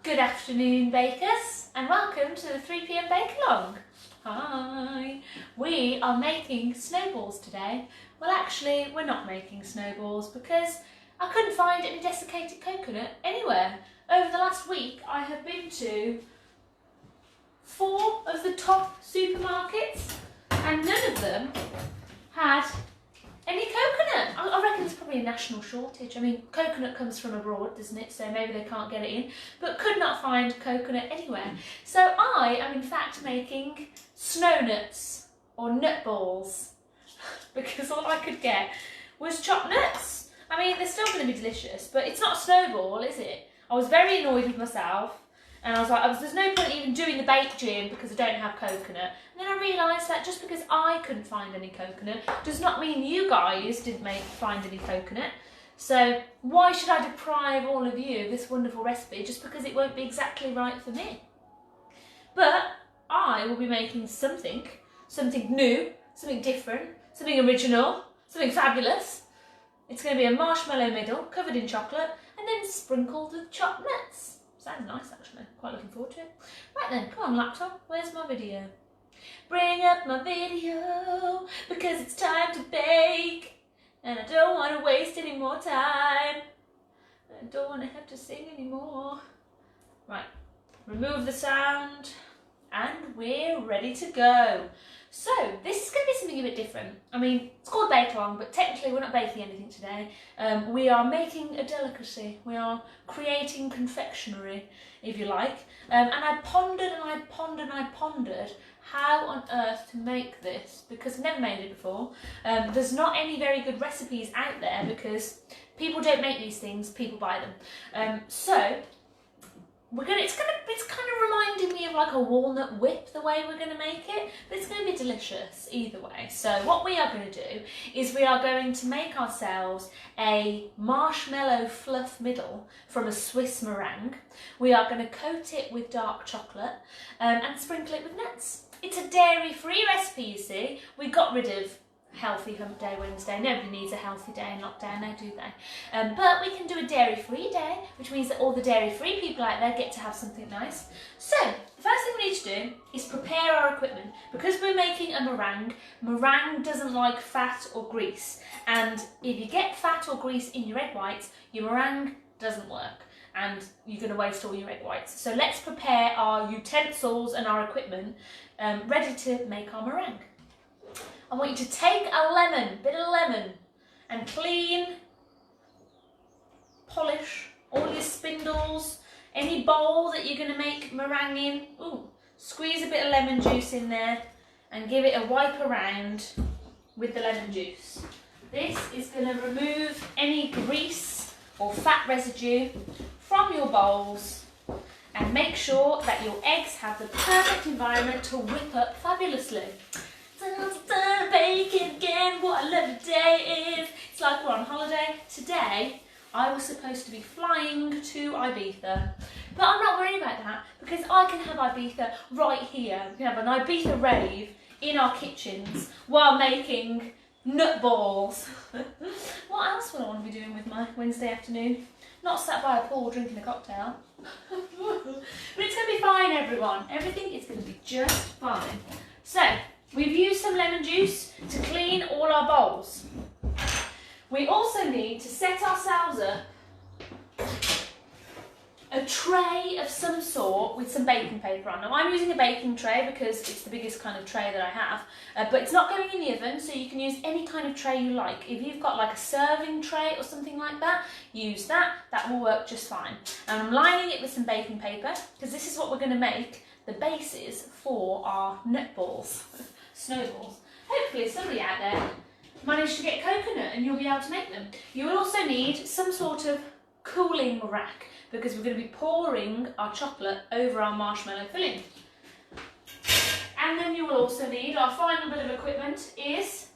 Good afternoon, bakers, and welcome to the 3 p.m. bake along. Hi! We are making snowballs today. Well, actually, we're not making snowballs because I couldn't find any desiccated coconut anywhere. Over the last week, I have been to 4 of the top supermarkets, and none of them had any coconut. I reckon it's probably a national shortage. I mean, coconut comes from abroad, doesn't it? So maybe they can't get it in, but could not find coconut anywhere. So I am in fact making snow nuts or nut balls because all I could get was chopped nuts. I mean, they're still going to be delicious, but it's not a snowball, is it? I was very annoyed with myself. And I was like, there's no point even doing the bake gym because I don't have coconut. And then I realised that just because I couldn't find any coconut does not mean you guys didn't find any coconut. So why should I deprive all of you of this wonderful recipe just because it won't be exactly right for me? But I will be making something new, something different, something original, something fabulous. It's going to be a marshmallow middle covered in chocolate and then sprinkled with chopped nuts. Sounds nice actually, quite looking forward to it. Right then, come on laptop, where's my video? Bring up my video, because it's time to bake. And I don't want to waste any more time. I don't want to have to sing anymore. Right, remove the sound, and we're ready to go. So, this is going to be something a bit different. I mean, it's called Bake Along, but technically we're not baking anything today. We are making a delicacy. We are creating confectionery, if you like. And I pondered and I pondered and I pondered how on earth to make this, because I've never made it before. There's not any very good recipes out there because people don't make these things, people buy them. So, it's kind of reminding me of like a walnut whip, the way we're going to make it, but it's going to be delicious either way. So what we are going to do is we are going to make ourselves a marshmallow fluff middle from a Swiss meringue. We are going to coat it with dark chocolate and sprinkle it with nuts. It's a dairy-free recipe, you see. We got rid of Healthy Hump Day Wednesday. Nobody needs a healthy day in lockdown now, do they? But we can do a dairy-free day, which means that all the dairy-free people out there get to have something nice. So, the first thing we need to do is prepare our equipment. Because we're making a meringue doesn't like fat or grease. And if you get fat or grease in your egg whites, your meringue doesn't work. And you're going to waste all your egg whites. So let's prepare our utensils and our equipment ready to make our meringue. I want you to take a bit of lemon, and clean, polish all your spindles, any bowl that you're going to make meringue in. Ooh, squeeze a bit of lemon juice in there and give it a wipe around with the lemon juice. This is going to remove any grease or fat residue from your bowls and make sure that your eggs have the perfect environment to whip up fabulously. Baking again, what a lovely day it is. It's like we're on holiday. Today, I was supposed to be flying to Ibiza. But I'm not worried about that because I can have Ibiza right here. We can have an Ibiza rave in our kitchens while making nut balls. What else will I want to be doing with my Wednesday afternoon? Not sat by a pool drinking a cocktail. But it's going to be fine, everyone. Everything is going to be just fine. So, we've used some lemon juice to clean all our bowls. We also need to set ourselves up a tray of some sort with some baking paper on. Now I'm using a baking tray because it's the biggest kind of tray that I have, but it's not going in the oven, so you can use any kind of tray you like. If you've got like a serving tray or something like that, use that. That will work just fine. And I'm lining it with some baking paper because this is what we're going to make the bases for our nut balls. Snowballs. Hopefully somebody out there managed to get coconut and you'll be able to make them. You will also need some sort of cooling rack because we're going to be pouring our chocolate over our marshmallow filling. And then you will also need, our final bit of equipment is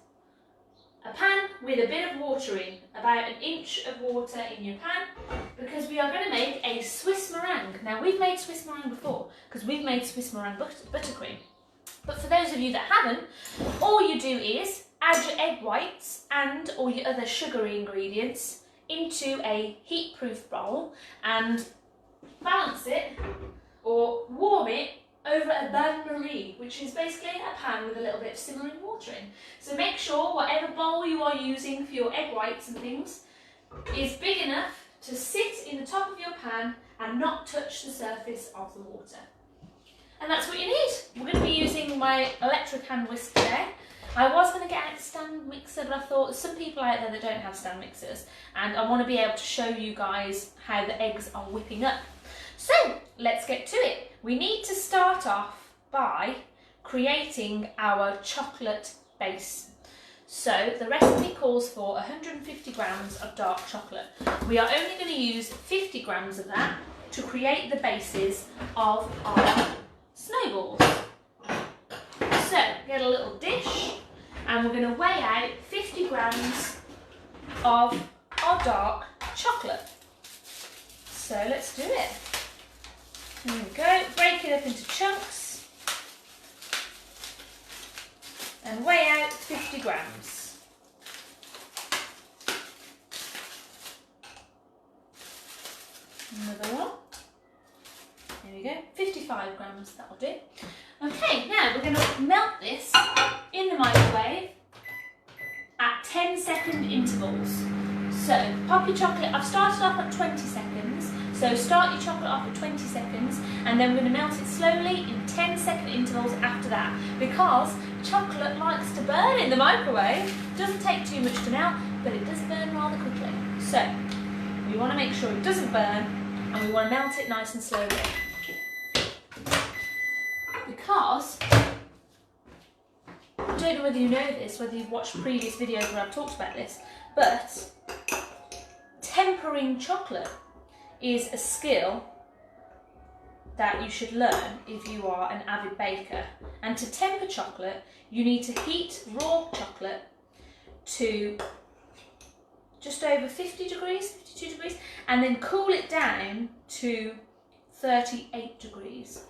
a pan with a bit of water in, about 1 inch of water in your pan, because we are going to make a Swiss meringue. Now we've made Swiss meringue before because we've made Swiss meringue buttercream. But for those of you that haven't, all you do is add your egg whites and all your other sugary ingredients into a heat-proof bowl and balance it brie, which is basically a pan with a little bit of simmering water in. So make sure whatever bowl you are using for your egg whites and things is big enough to sit in the top of your pan and not touch the surface of the water. And that's what you need. We're going to be using my electric hand whisk today. I was going to get out a stand mixer, but I thought there's some people out there that don't have stand mixers, and I want to be able to show you guys how the eggs are whipping up. So let's get to it. We need to start off by creating our chocolate base. So the recipe calls for 150 grams of dark chocolate. We are only going to use 50 grams of that to create the bases of our snowballs. So get a little dish and we're going to weigh out 50 grams of our dark chocolate. So let's do it. Here we go, break it up into chunks and weigh out 50 grams. Another one. There we go, 55 grams, that'll do. Okay, now we're going to melt this in the microwave at 10-second intervals. So pop your chocolate, I've started off at 20 seconds, so start your chocolate off at 20 seconds and then we're going to melt it slowly in 10-second intervals after that, because chocolate likes to burn in the microwave. It doesn't take too much to melt, but it does burn rather quickly. So we want to make sure it doesn't burn and we want to melt it nice and slowly. Because, I don't know whether you know this, whether you've watched previous videos where I've talked about this, but tempering chocolate is a skill that you should learn if you are an avid baker. And to temper chocolate, you need to heat raw chocolate to just over 50 degrees, 52 degrees, and then cool it down to 38 degrees.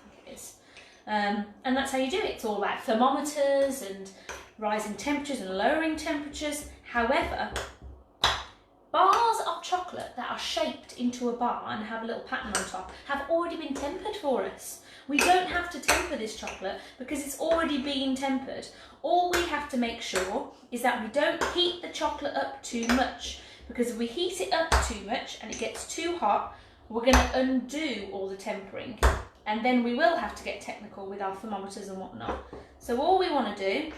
And that's how you do it. It's all about thermometers and rising temperatures and lowering temperatures. However, bars of chocolate that are shaped into a bar and have a little pattern on top have already been tempered for us. We don't have to temper this chocolate because it's already been tempered. All we have to make sure is that we don't heat the chocolate up too much, because if we heat it up too much and it gets too hot, we're going to undo all the tempering. And then we will have to get technical with our thermometers and whatnot. So all we want to do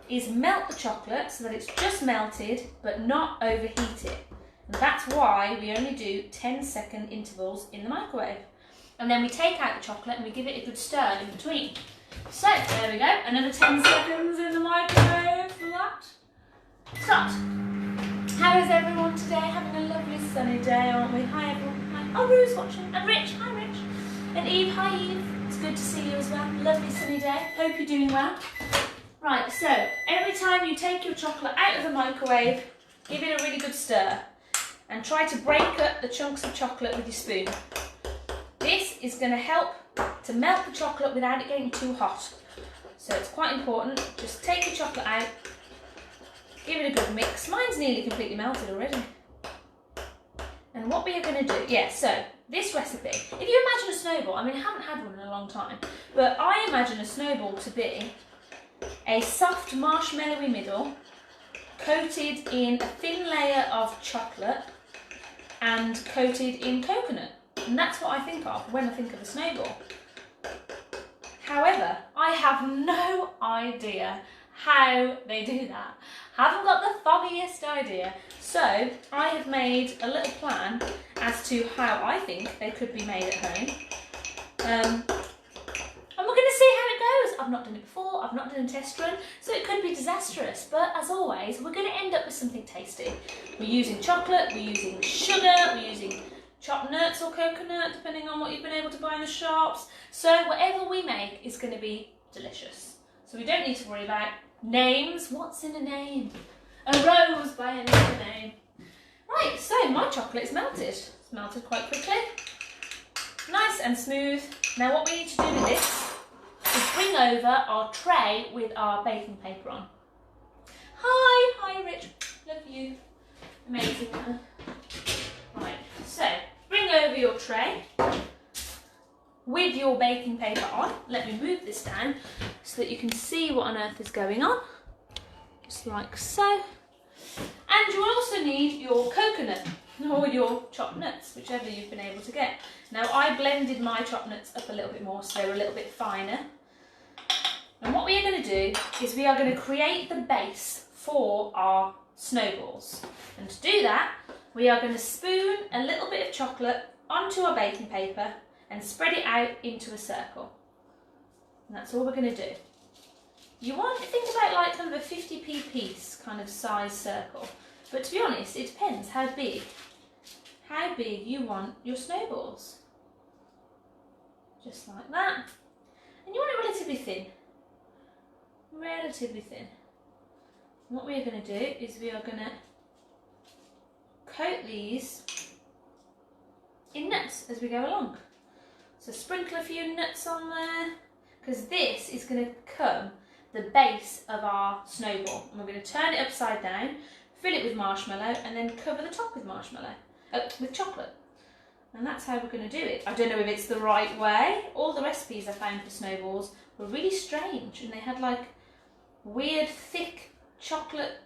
is melt the chocolate so that it's just melted but not overheat it. And that's why we only do 10-second intervals in the microwave. And then we take out the chocolate and we give it a good stir in between. So there we go, another 10 seconds in the microwave for that. Start. How is everyone today? Having a lovely sunny day, aren't we? Hi everyone. Hi. Oh, Rue's watching. And Rich. Hi Rich. And Eve, hi Eve, it's good to see you as well. Lovely sunny day, hope you're doing well. Right, so every time you take your chocolate out of the microwave, give it a really good stir and try to break up the chunks of chocolate with your spoon. This is going to help to melt the chocolate without it getting too hot. So it's quite important, just take your chocolate out, give it a good mix. Mine's nearly completely melted already. And what we are going to do, so this recipe, if you imagine a snowball, I mean I haven't had one in a long time, but I imagine a snowball to be a soft marshmallowy middle, coated in a thin layer of chocolate and coated in coconut. And that's what I think of when I think of a snowball. However, I have no idea how they do that. Haven't got the foggiest idea. So I have made a little plan as to how I think they could be made at home. And we're going to see how it goes. I've not done it before, I've not done a test run, so it could be disastrous. But as always, we're going to end up with something tasty. We're using chocolate, we're using sugar, we're using chopped nuts or coconut, depending on what you've been able to buy in the shops. So whatever we make is going to be delicious. So we don't need to worry about names. What's in a name? A rose by another name. Right, so my chocolate is melted. It's melted quite quickly. Nice and smooth. Now what we need to do with this is bring over our tray with our baking paper on. Hi Rich. Love you. Amazing. Right, so bring over your tray with your baking paper on. Let me move this down so that you can see what on earth is going on, just like so. And you also need your coconut or your chopped nuts, whichever you've been able to get. Now I blended my chopped nuts up a little bit more so they were a little bit finer. And what we are going to do is we are going to create the base for our snowballs. And to do that, we are going to spoon a little bit of chocolate onto our baking paper and spread it out into a circle. And that's all we're going to do. You want to think about like kind of a 50p piece kind of size circle. But to be honest, it depends how big you want your snowballs. Just like that. And you want it relatively thin. Relatively thin. And what we are going to do is we are going to coat these in nuts as we go along. So sprinkle a few nuts on there, because this is going to become the base of our snowball. And we're going to turn it upside down, fill it with marshmallow, and then cover the top with with chocolate. And that's how we're going to do it. I don't know if it's the right way. All the recipes I found for snowballs were really strange, and they had like weird thick chocolate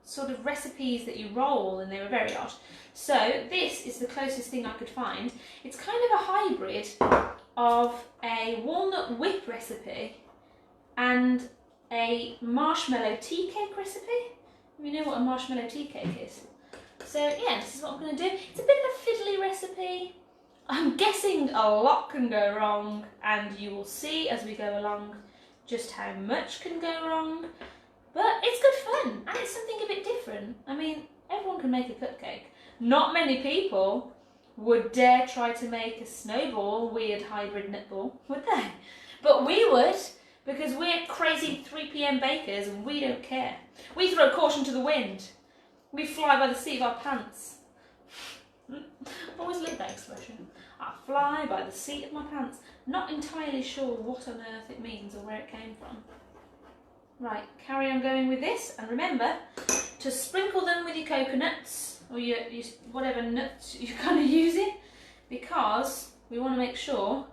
sort of recipes that you roll, and they were very odd. So this is the closest thing I could find. It's kind of a hybrid of a walnut whip recipe and a marshmallow tea cake recipe. You know what a marshmallow tea cake is. So yeah, this is what I'm going to do. It's a bit of a fiddly recipe. I'm guessing a lot can go wrong, and you will see as we go along just how much can go wrong. But it's good fun, and it's something a bit different. I mean, everyone can make a cupcake. Not many people would dare try to make a snowball weird hybrid nutball, would they? But we would, because we're crazy 3 PM bakers and we don't care. We throw caution to the wind. We fly by the seat of our pants. Always love that expression. I fly by the seat of my pants. Not entirely sure what on earth it means or where it came from. Right, carry on going with this, and remember to sprinkle them with your coconuts or your whatever nuts you're kind of using, because we want to make sure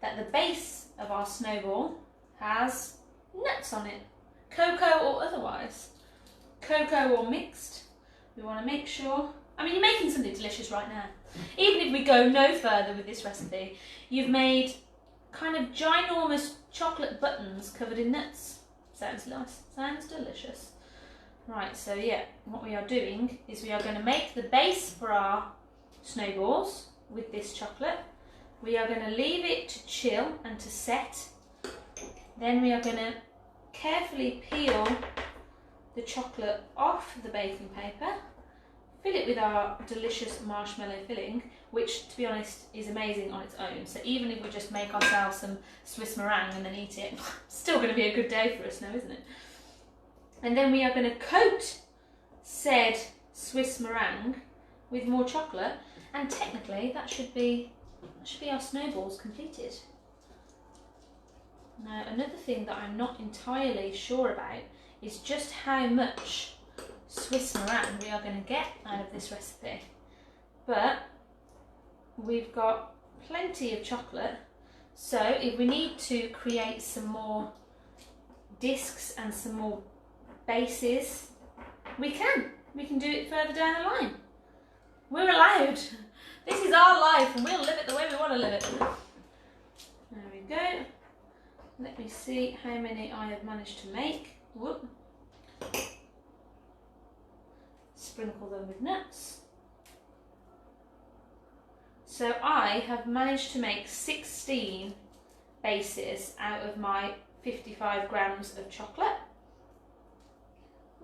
that the base of our snowball has nuts on it, cocoa or otherwise, cocoa or mixed. We want to make sure, I mean, you're making something delicious right now. Even if we go no further with this recipe, you've made kind of ginormous chocolate buttons covered in nuts. Sounds nice, sounds delicious. Right, so yeah, what we are doing is we are going to make the base for our snowballs with this chocolate. We are going to leave it to chill and to set. Then we are going to carefully peel the chocolate off the baking paper, fill it with our delicious marshmallow filling, which to be honest is amazing on its own. So even if we just make ourselves some Swiss meringue and then eat it, still going to be a good day for us now, isn't it? And then we are going to coat said Swiss meringue with more chocolate, and technically that should be our snowballs completed. Now, another thing that I'm not entirely sure about is just how much Swiss meringue we are going to get out of this recipe. But we've got plenty of chocolate, so if we need to create some more discs and some more bases, we can do it further down the line. We're allowed. This is our life and we'll live it the way we want to live it. There we go. Let me see how many I have managed to make. Whoop. Sprinkle them with nuts. So I have managed to make 16 bases out of my 55 grams of chocolate.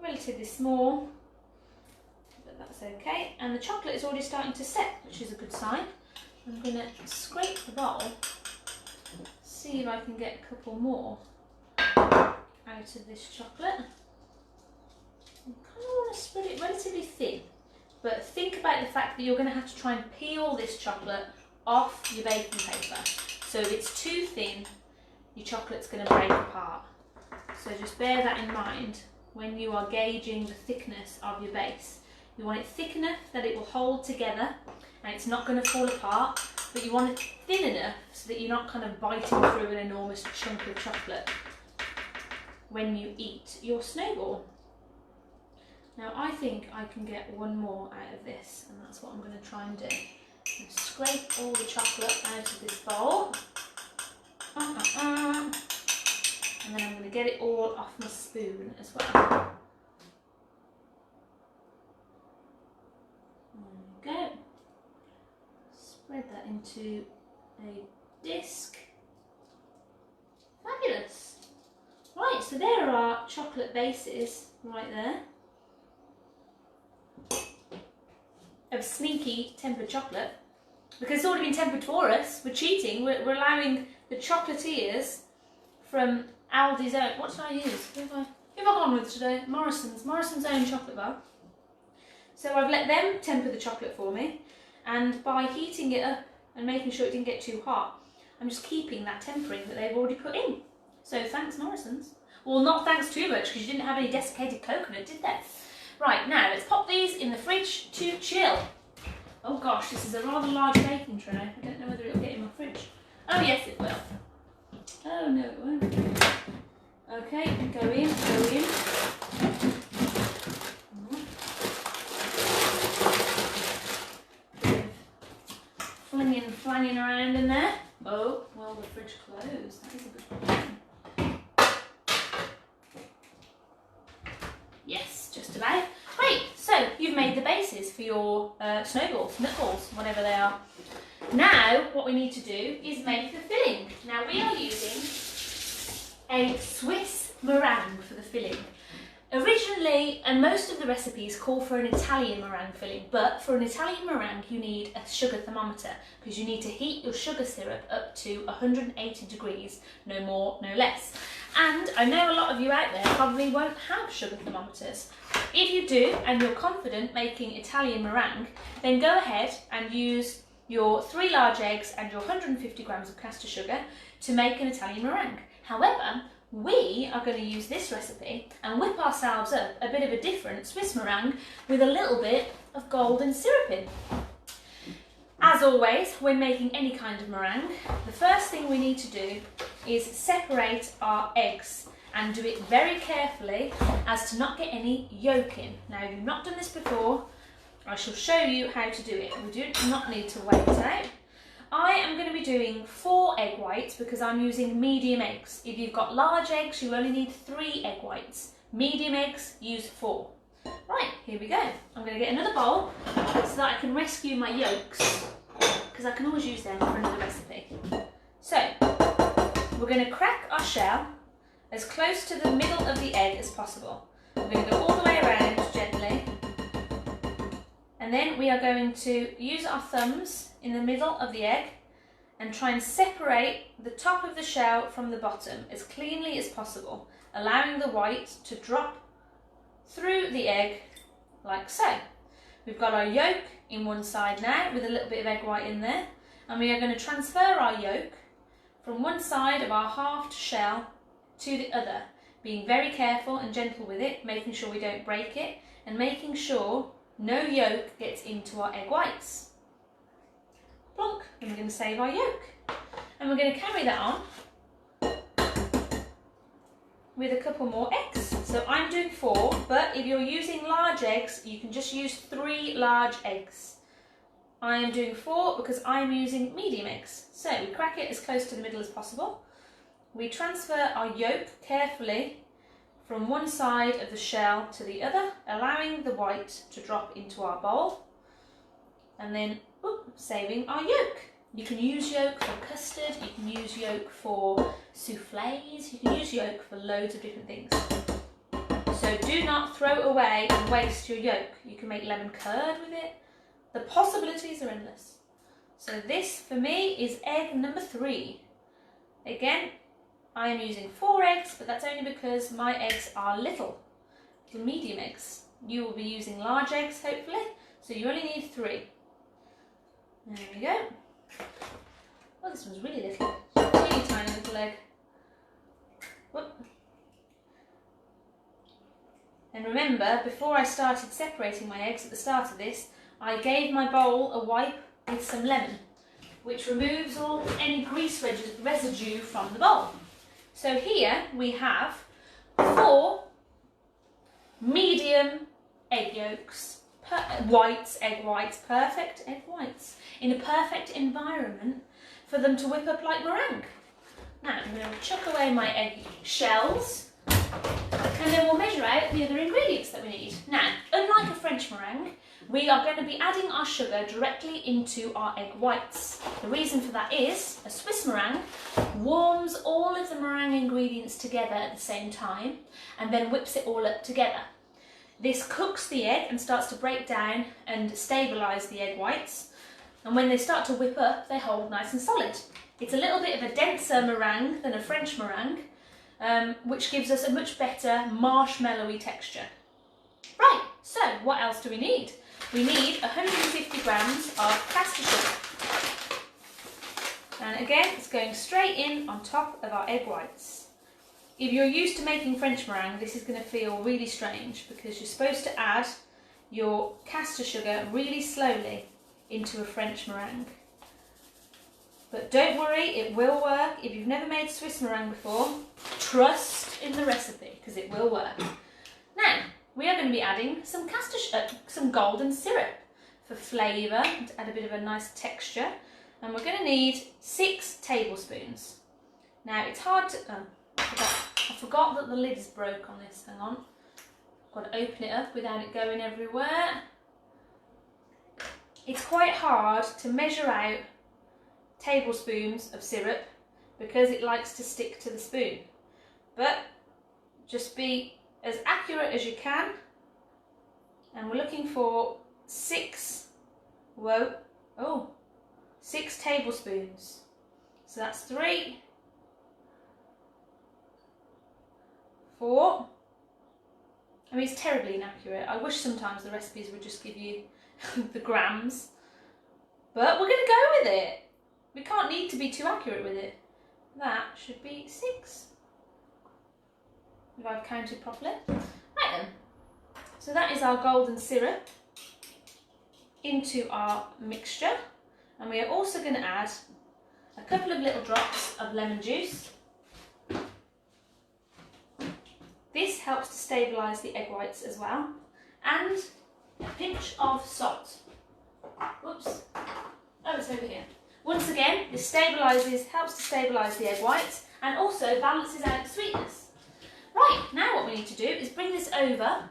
Relatively small, but that's okay. And the chocolate is already starting to set, which is a good sign. I'm going to scrape the bowl, see if I can get a couple more out of this chocolate. I kind of want to spread it relatively thin, but think about the fact that you're going to have to try and peel this chocolate off your baking paper. So if it's too thin, your chocolate's going to break apart. So just bear that in mind when you are gauging the thickness of your base. You want it thick enough that it will hold together and it's not going to fall apart, but you want it thin enough so that you're not kind of biting through an enormous chunk of chocolate. when you eat your snowball. Now I think I can get one more out of this, and that's what I'm going to try and do. I'm going to scrape all the chocolate out of this bowl. And then I'm going to get it all off my spoon as well. There we go. Spread that into a disc. Fabulous. Right, so there are our chocolate bases right there of sneaky tempered chocolate. Because it's already been tempered for us. We're cheating. We're allowing the chocolatiers from Aldi's own. What did I use? Who have I gone with today? Morrison's own chocolate bar. So I've let them temper the chocolate for me, and by heating it up and making sure it didn't get too hot, I'm just keeping that tempering that they've already put in. So thanks, Morrison's. Well, not thanks too much, because you didn't have any desiccated coconut, did they? Right, now let's pop these in the fridge to chill. Oh gosh, this is a rather large baking tray. I don't know whether it'll get in my fridge. Oh yes, it will. Oh no, it won't. Okay, go in. Flinging around in there. Oh, well, the fridge closed. That is a good problem. Yes, just about. Great, so you've made the bases for your snowballs, nutballs, whatever they are. Now, what we need to do is make the filling. Now, we are using a Swiss meringue for the filling. Originally, and most of the recipes call for an Italian meringue filling, but for an Italian meringue you need a sugar thermometer, because you need to heat your sugar syrup up to 180 degrees, no more, no less. And I know a lot of you out there probably won't have sugar thermometers. If you do, and you're confident making Italian meringue, then go ahead and use your 3 large eggs and your 150 grams of caster sugar to make an Italian meringue. However, we are going to use this recipe and whip ourselves up a bit of a different Swiss meringue with a little bit of golden syrup in. As always, when making any kind of meringue, the first thing we need to do is separate our eggs, and do it very carefully as to not get any yolk in. Now, if you've not done this before, I shall show you how to do it. We do not need to wait out. I am going to be doing 4 egg whites because I'm using medium eggs. If you've got large eggs, you only need 3 egg whites. Medium eggs, use 4. Right, here we go. I'm going to get another bowl so that I can rescue my yolks, because I can always use them for another recipe. So, we're going to crack our shell as close to the middle of the egg as possible. We're going to go all the way around gently. And then we are going to use our thumbs in the middle of the egg and try and separate the top of the shell from the bottom as cleanly as possible, allowing the white to drop through the egg like so. We've got our yolk in one side now with a little bit of egg white in there, and we are going to transfer our yolk from one side of our halved shell to the other, being very careful and gentle with it, making sure we don't break it and making sure no yolk gets into our egg whites. Plonk, and we're going to save our yolk. And we're going to carry that on with a couple more eggs. So I'm doing 4, but if you're using large eggs, you can just use 3 large eggs. I am doing 4 because I'm using medium eggs. So we crack it as close to the middle as possible. We transfer our yolk carefully from one side of the shell to the other, allowing the white to drop into our bowl, and then saving our yolk. You can use yolk for custard, you can use yolk for soufflés, you can use yolk for loads of different things. So do not throw away and waste your yolk. You can make lemon curd with it. The possibilities are endless. So this for me is egg number 3. Again, I am using 4 eggs, but that's only because my eggs are little medium eggs. You will be using large eggs hopefully, so you only need 3. There we go. Oh, this one's really little. Teeny tiny little egg. Whoop. And remember, before I started separating my eggs at the start of this, I gave my bowl a wipe with some lemon, which removes any grease residue from the bowl. So here we have 4 medium egg yolks, egg whites, perfect egg whites, in a perfect environment for them to whip up like meringue. Now I'm going to chuck away my egg shells and then we'll measure out the other ingredients that we need. Now, unlike a French meringue, we are going to be adding our sugar directly into our egg whites. The reason for that is a Swiss meringue warms all of the meringue ingredients together at the same time and then whips it all up together. This cooks the egg and starts to break down and stabilise the egg whites, and when they start to whip up they hold nice and solid. It's a little bit of a denser meringue than a French meringue, which gives us a much better marshmallowy texture. Right, so what else do we need? We need 150 grams of caster sugar. And again, it's going straight in on top of our egg whites. If you're used to making French meringue, this is going to feel really strange because you're supposed to add your caster sugar really slowly into a French meringue. But don't worry, it will work. If you've never made Swiss meringue before, trust in the recipe because it will work. Now, we are going to be adding some golden syrup for flavour and to add a bit of a nice texture. And we're going to need 6 tablespoons. Now, it's hard to... I forgot that the lid is broke on this. Hang on. I've got to open it up without it going everywhere. It's quite hard to measure out tablespoons of syrup because it likes to stick to the spoon. But just be as accurate as you can. And we're looking for 6 tablespoons. So that's 3, 4. I mean, it's terribly inaccurate. I wish sometimes the recipes would just give you the grams. But we're going to go with it. We can't need to be too accurate with it. That should be 6. If I've counted properly. Right then. So that is our golden syrup into our mixture. And we are also going to add a couple of little drops of lemon juice. This helps to stabilise the egg whites as well. And a pinch of salt. Whoops. Oh, it's over here. Once again, this helps to stabilise the egg whites and also balances out the sweetness. Right, now what we need to do is bring this over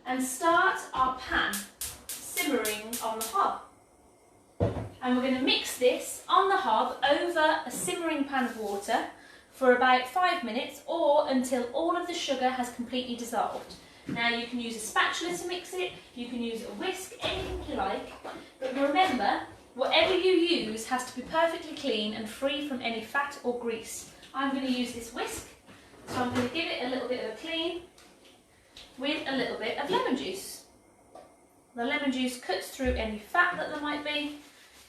and start our pan simmering on the hob. And we're going to mix this on the hob over a simmering pan of water for about 5 minutes or until all of the sugar has completely dissolved. Now you can use a spatula to mix it, you can use a whisk, anything you like, but remember, whatever you use has to be perfectly clean and free from any fat or grease. I'm going to use this whisk, so I'm going to give it a little bit of a clean with a little bit of lemon juice. The lemon juice cuts through any fat that there might be,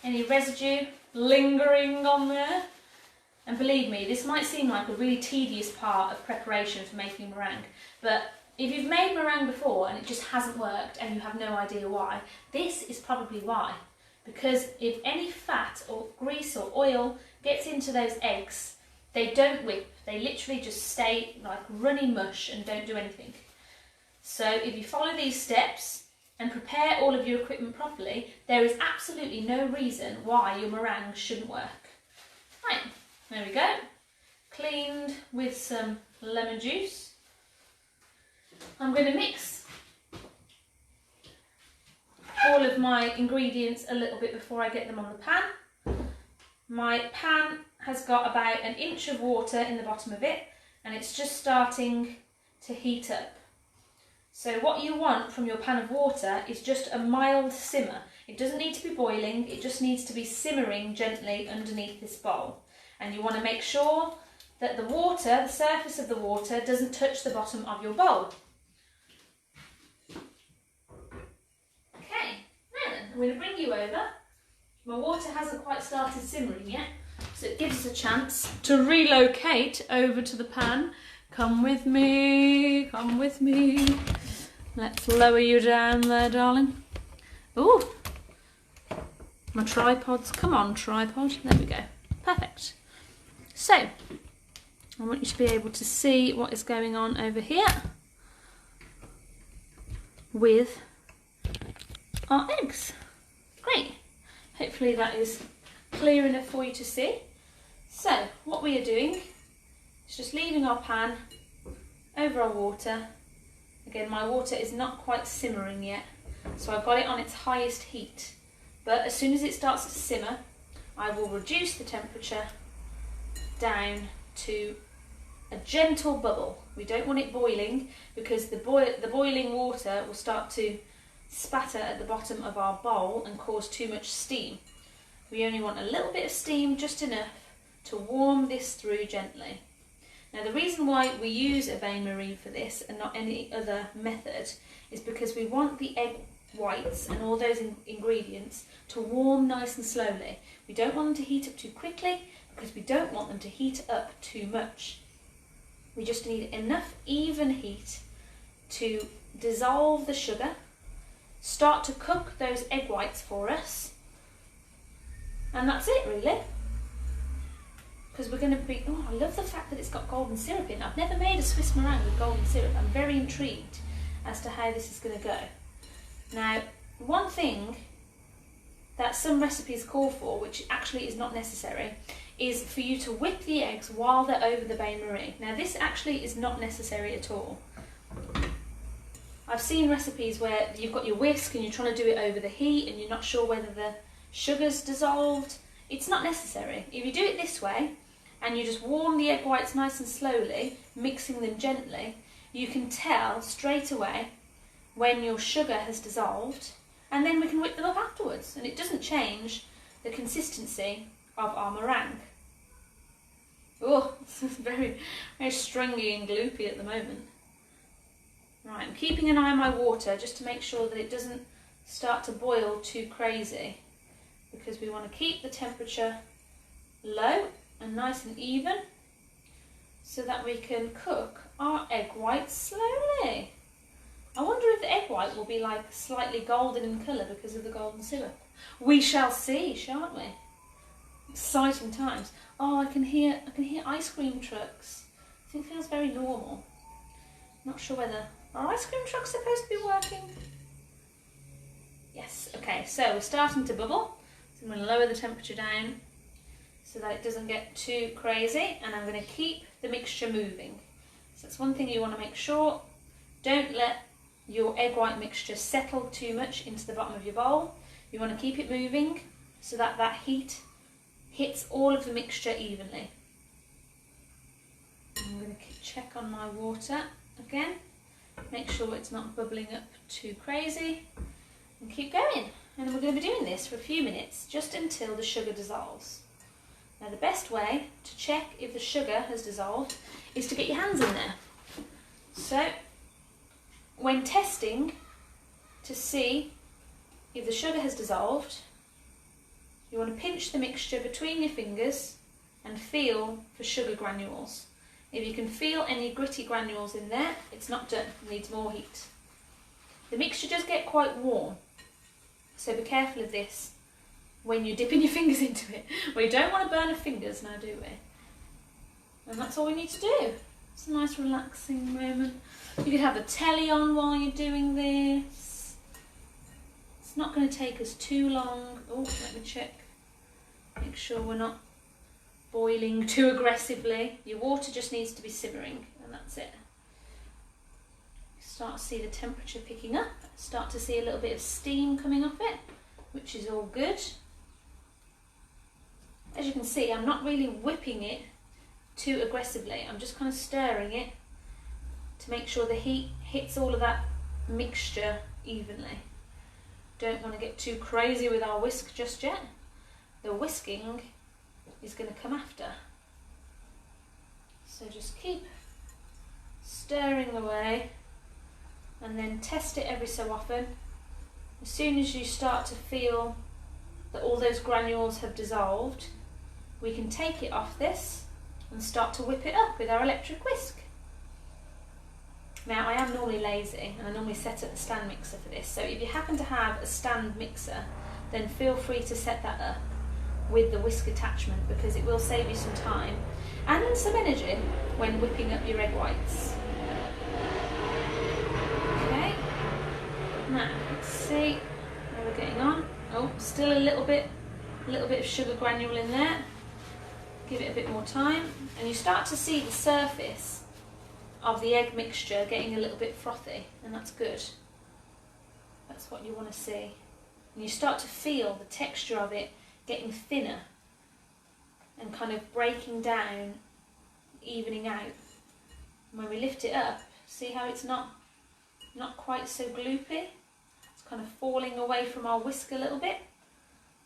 any residue lingering on there. And believe me, this might seem like a really tedious part of preparation for making meringue, but if you've made meringue before and it just hasn't worked and you have no idea why, this is probably why. Because if any fat or grease or oil gets into those eggs, they don't whip. They literally just stay like runny mush and don't do anything. So if you follow these steps and prepare all of your equipment properly, there is absolutely no reason why your meringue shouldn't work. Right, there we go. Cleaned with some lemon juice. I'm going to mix all of my ingredients a little bit before I get them on the pan. My pan has got about 1 inch of water in the bottom of it and it's just starting to heat up. So what you want from your pan of water is just a mild simmer. It doesn't need to be boiling, it just needs to be simmering gently underneath this bowl. And you want to make sure that the water, the surface of the water, doesn't touch the bottom of your bowl. Okay, now then, I'm going to bring you over. My water hasn't quite started simmering yet, so it gives us a chance to relocate over to the pan. Come with me, come with me. Let's lower you down there, darling. Ooh, my tripods, come on tripod, there we go, perfect. So, I want you to be able to see what is going on over here with our eggs. Great. Hopefully that is clear enough for you to see. So what we are doing is just leaving our pan over our water. Again, my water is not quite simmering yet, so I've got it on its highest heat. But as soon as it starts to simmer, I will reduce the temperature down to a gentle bubble. We don't want it boiling, because the boiling water will start to spatter at the bottom of our bowl and cause too much steam. We only want a little bit of steam, just enough to warm this through gently. Now the reason why we use a bain-marie for this and not any other method is because we want the egg whites and all those ingredients to warm nice and slowly. We don't want them to heat up too quickly, because we don't want them to heat up too much. We just need enough even heat to dissolve the sugar, start to cook those egg whites for us, and that's it really. Because we're going to be, oh, I love the fact that it's got golden syrup in. I've never made a Swiss meringue with golden syrup. I'm very intrigued as to how this is going to go. Now, one thing that some recipes call for, which actually is not necessary, is for you to whip the eggs while they're over the bain-marie. Now this actually is not necessary at all. I've seen recipes where you've got your whisk and you're trying to do it over the heat and you're not sure whether the sugar's dissolved. It's not necessary. If you do it this way and you just warm the egg whites nice and slowly, mixing them gently, you can tell straight away when your sugar has dissolved, and then we can whip them up afterwards, and it doesn't change the consistency of our meringue. Oh, this is very, very stringy and gloopy at the moment. Right, I'm keeping an eye on my water just to make sure that it doesn't start to boil too crazy, because we want to keep the temperature low and nice and even so that we can cook our egg whites slowly. I wonder if the egg white will be like slightly golden in colour because of the golden syrup. We shall see, shan't we? Exciting times. Oh, I can hear ice cream trucks. I think it feels very normal. Not sure whether, are ice cream trucks supposed to be working? Yes, okay, so we're starting to bubble. So I'm going to lower the temperature down so that it doesn't get too crazy, and I'm going to keep the mixture moving. So that's one thing you want to make sure. Don't let your egg white mixture settle too much into the bottom of your bowl. You want to keep it moving so that that heat hits all of the mixture evenly. I'm going to check on my water again, make sure it's not bubbling up too crazy, and keep going. And we're going to be doing this for a few minutes, just until the sugar dissolves. Now the best way to check if the sugar has dissolved is to get your hands in there. So when testing to see if the sugar has dissolved, you want to pinch the mixture between your fingers and feel for sugar granules. If you can feel any gritty granules in there, it's not done, it needs more heat. The mixture does get quite warm, so be careful of this when you're dipping your fingers into it. We don't want to burn our fingers now, do we? And that's all we need to do. It's a nice relaxing moment. You could have the telly on while you're doing this. It's not going to take us too long. Oh, let me check. Make sure we're not boiling too aggressively. Your water just needs to be simmering, and that's it. Start to see the temperature picking up. Start to see a little bit of steam coming off it, which is all good. As you can see, I'm not really whipping it too aggressively. I'm just kind of stirring it to make sure the heat hits all of that mixture evenly. Don't want to get too crazy with our whisk just yet. The whisking is going to come after. So just keep stirring away and then test it every so often. As soon as you start to feel that all those granules have dissolved, we can take it off this and start to whip it up with our electric whisk. Now I am normally lazy and I normally set up the stand mixer for this, so if you happen to have a stand mixer, then feel free to set that up with the whisk attachment, because it will save you some time. and some energy when whipping up your egg whites. Okay, now let's see how we're getting on. Oh, still a little bit of sugar granule in there. Give it a bit more time, and you start to see the surface of the egg mixture getting a little bit frothy, and that's good. That's what you want to see. And you start to feel the texture of it getting thinner and kind of breaking down, evening out. And when we lift it up, see how it's not quite so gloopy? It's kind of falling away from our whisk a little bit.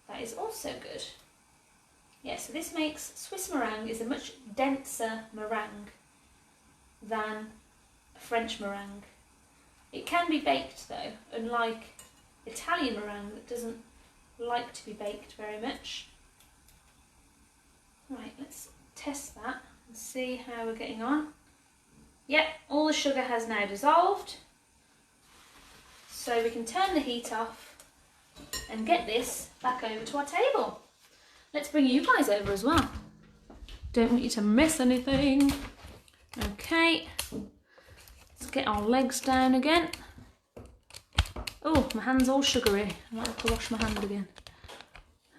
That is also good. Yeah, so this makes Swiss meringue is a much denser meringue than a French meringue. It can be baked though, unlike Italian meringue that doesn't like to be baked very much. Right, let's test that and see how we're getting on. Yep, all the sugar has now dissolved. So we can turn the heat off and get this back over to our table. Let's bring you guys over as well. Don't want you to miss anything. Okay, let's get our legs down again. Oh, my hand's all sugary. I might have to wash my hand again.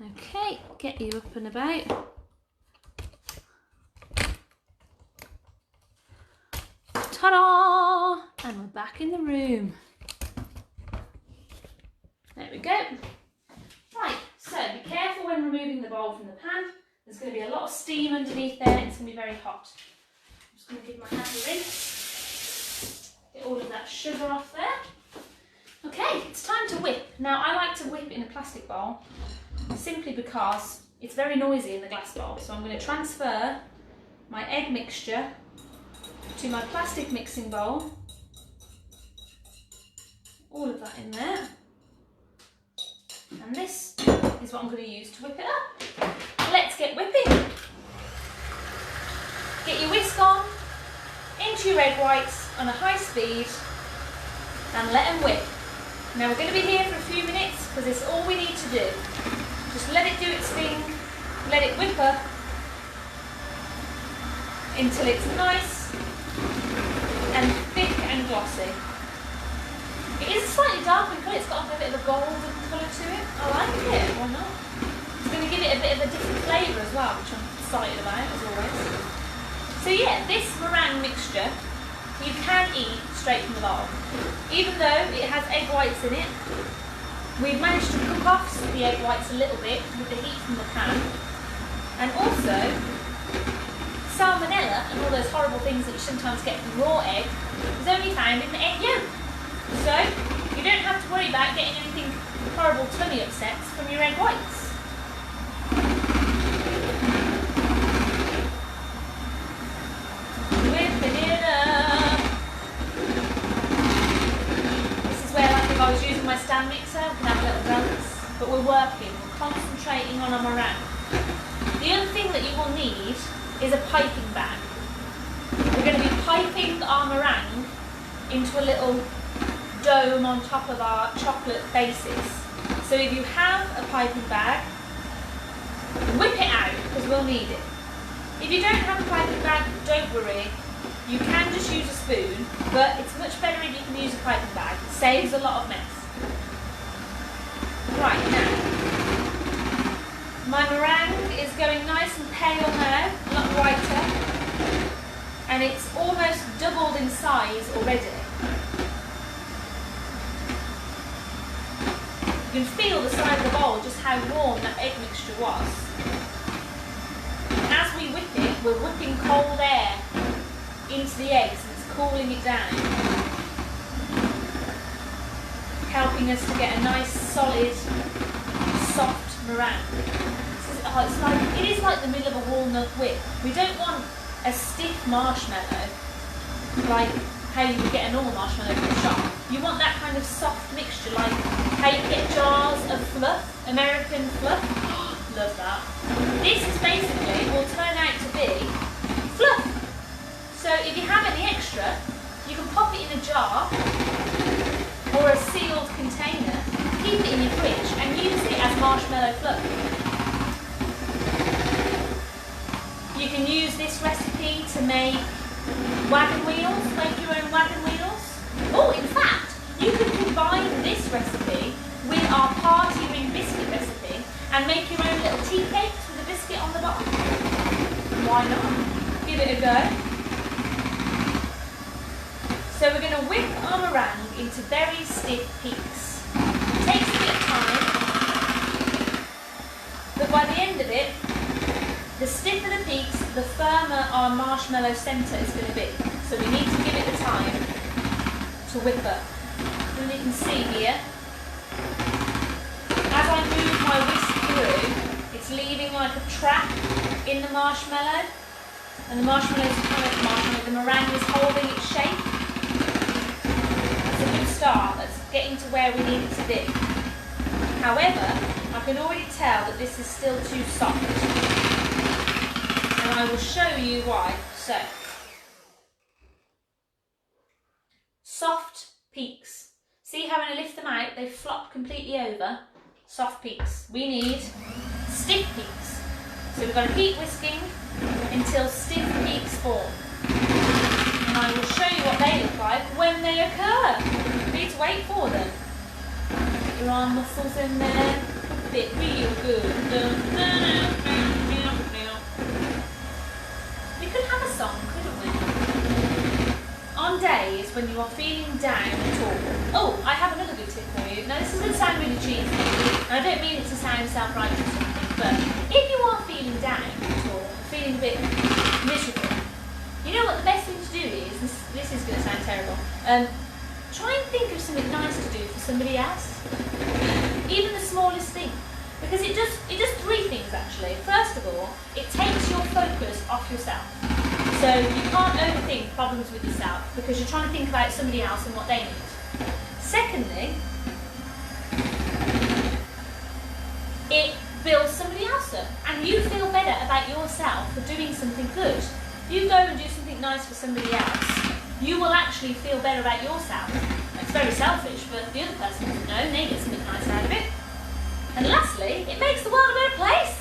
Okay, get you up and about. Ta-da! And we're back in the room. There we go. Right, so be careful when removing the bowl from the pan. There's going to be a lot of steam underneath there. It's going to be very hot. I'm just going to give my hand a rinse. Get all of that sugar off there. Okay, it's time to whip. Now, I like to whip in a plastic bowl simply because it's very noisy in the glass bowl. So I'm going to transfer my egg mixture to my plastic mixing bowl. All of that in there. And this is what I'm going to use to whip it up. Let's get whipping. Get your whisk on, into your egg whites on a high speed, and let them whip. Now we're going to be here for a few minutes because it's all we need to do. Just let it do its thing, let it whip up until it's nice and thick and glossy. It is slightly dark in colour, it's got a bit of a golden colour to it. I like it, why not? It's going to give it a bit of a different flavour as well, which I'm excited about as always. So yeah, this meringue mixture you can eat straight from the bowl. Even though it has egg whites in it, we've managed to cook off the egg whites a little bit with the heat from the pan. And also, salmonella and all those horrible things that you sometimes get from raw egg is only found in the egg yolk. So, you don't have to worry about getting anything horrible tummy upsets from your egg whites. Whipping it up. This is where, like, if I was using my stand mixer, we can have little runs, but we're working, we're concentrating on our meringue. The other thing that you will need is a piping bag. We're going to be piping our meringue into a little dome on top of our chocolate bases. So if you have a piping bag, whip it out because we'll need it. If you don't have a piping bag, don't worry. You can just use a spoon, but it's much better if you can use a piping bag. It saves a lot of mess. Right, now, my meringue is going nice and pale now, a lot whiter, and it's almost doubled in size already. You can feel the side of the bowl, just how warm that egg mixture was. As we whip it, we're whipping cold air into the eggs and it's cooling it down, helping us to get a nice, solid, soft meringue. It is like the middle of a walnut whip. We don't want a stiff marshmallow like how you would get a normal marshmallow from the shop. You want that kind of soft mixture, like how you get jars of fluff, American fluff. Love that. This is basically will turn out to be fluff. So if you have any extra, you can pop it in a jar or a sealed container, keep it in your fridge and use it as marshmallow fluff. You You can use this recipe to make wagon wheels, make your own wagon wheels. Oh, in fact, you could combine this recipe with our party ring biscuit recipe and make your own little tea cakes with a biscuit on the bottom. Why not? Give it a go. So we're going to whip our meringue into very stiff peaks. It takes a bit of time, but by the end of it, the stiffer the peaks, the firmer our marshmallow centre is going to be. So we need to give it the time to whip up. And you can see here, as I move my whisk through, it's leaving like a track in the marshmallow. And the the meringue is holding its shape. That's a good start. That's getting to where we need it to be. However, I can already tell that this is still too soft. And I will show you why. So, soft peaks. See how when I lift them out, they flop completely over? Soft peaks. We need stiff peaks. So we've got to keep whisking until stiff peaks form. And I will show you what they look like when they occur. You need to wait for them. Get your arm muscles in there. Fit real good. We could have a song, couldn't we? On days when you are feeling down at all. Oh, I have another good tip for you. Now this is going to sound really cheesy. And I don't mean it to sound self-righteous or something, but if you are feeling down at all, feeling a bit miserable, you know what the best thing to do is, this is going to sound terrible, try and think of something nice to do for somebody else. Even the smallest thing. Because it does three things actually. First of all, it takes your focus off yourself. So you can't overthink problems with yourself because you're trying to think about somebody else and what they need. Secondly, it builds somebody else up and you feel better about yourself for doing something good. You go and do something nice for somebody else, you will actually feel better about yourself. It's very selfish, but the other person doesn't know and they get something nice out of it. And lastly, it makes the world a better place.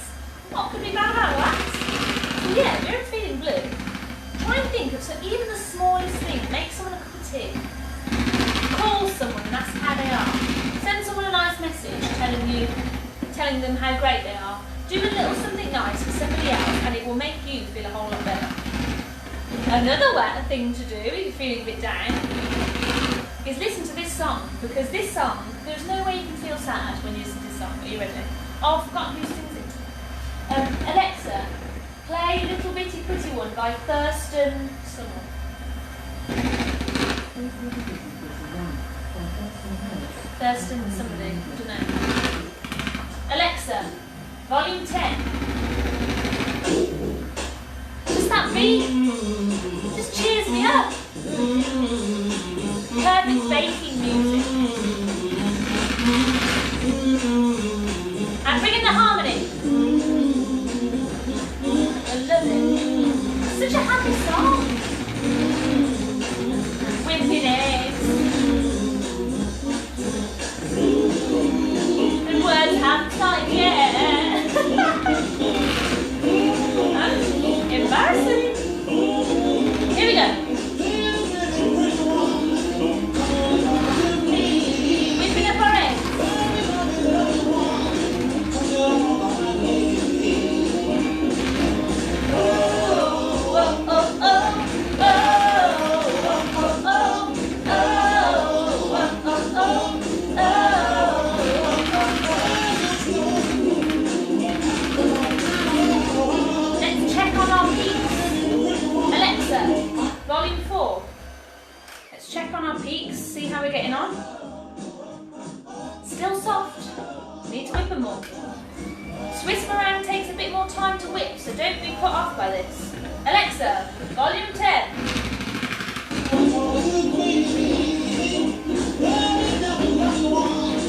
What could be bad about that? So yeah, if you're feeling blue, try and think of even the smallest thing. Make someone a cup of tea. Call someone and ask how they are. Send someone a nice message telling them how great they are. Do a little something nice for somebody else and it will make you feel a whole lot better. Another thing to do if you're feeling a bit down is listen to this song, because this song, there's no way you can feel sad when you listen to this song. Are you ready? Oh, I've forgotten who sings it. Alexa, play Little Bitty Pretty One by Thurston someone. Thurston somebody, I don't know. Alexa, volume 10. Just that beat just cheers me up. Perfect baking music. And bring in the harmony. I love it. Such a happy song. Whipping eggs. And words haven't started yet. Embarrassing. Here we go. Volume 4. Let's check on our peaks, see how we're getting on. Still soft. Need to whip them more. Swiss meringue takes a bit more time to whip, so don't be put off by this. Alexa, volume 10.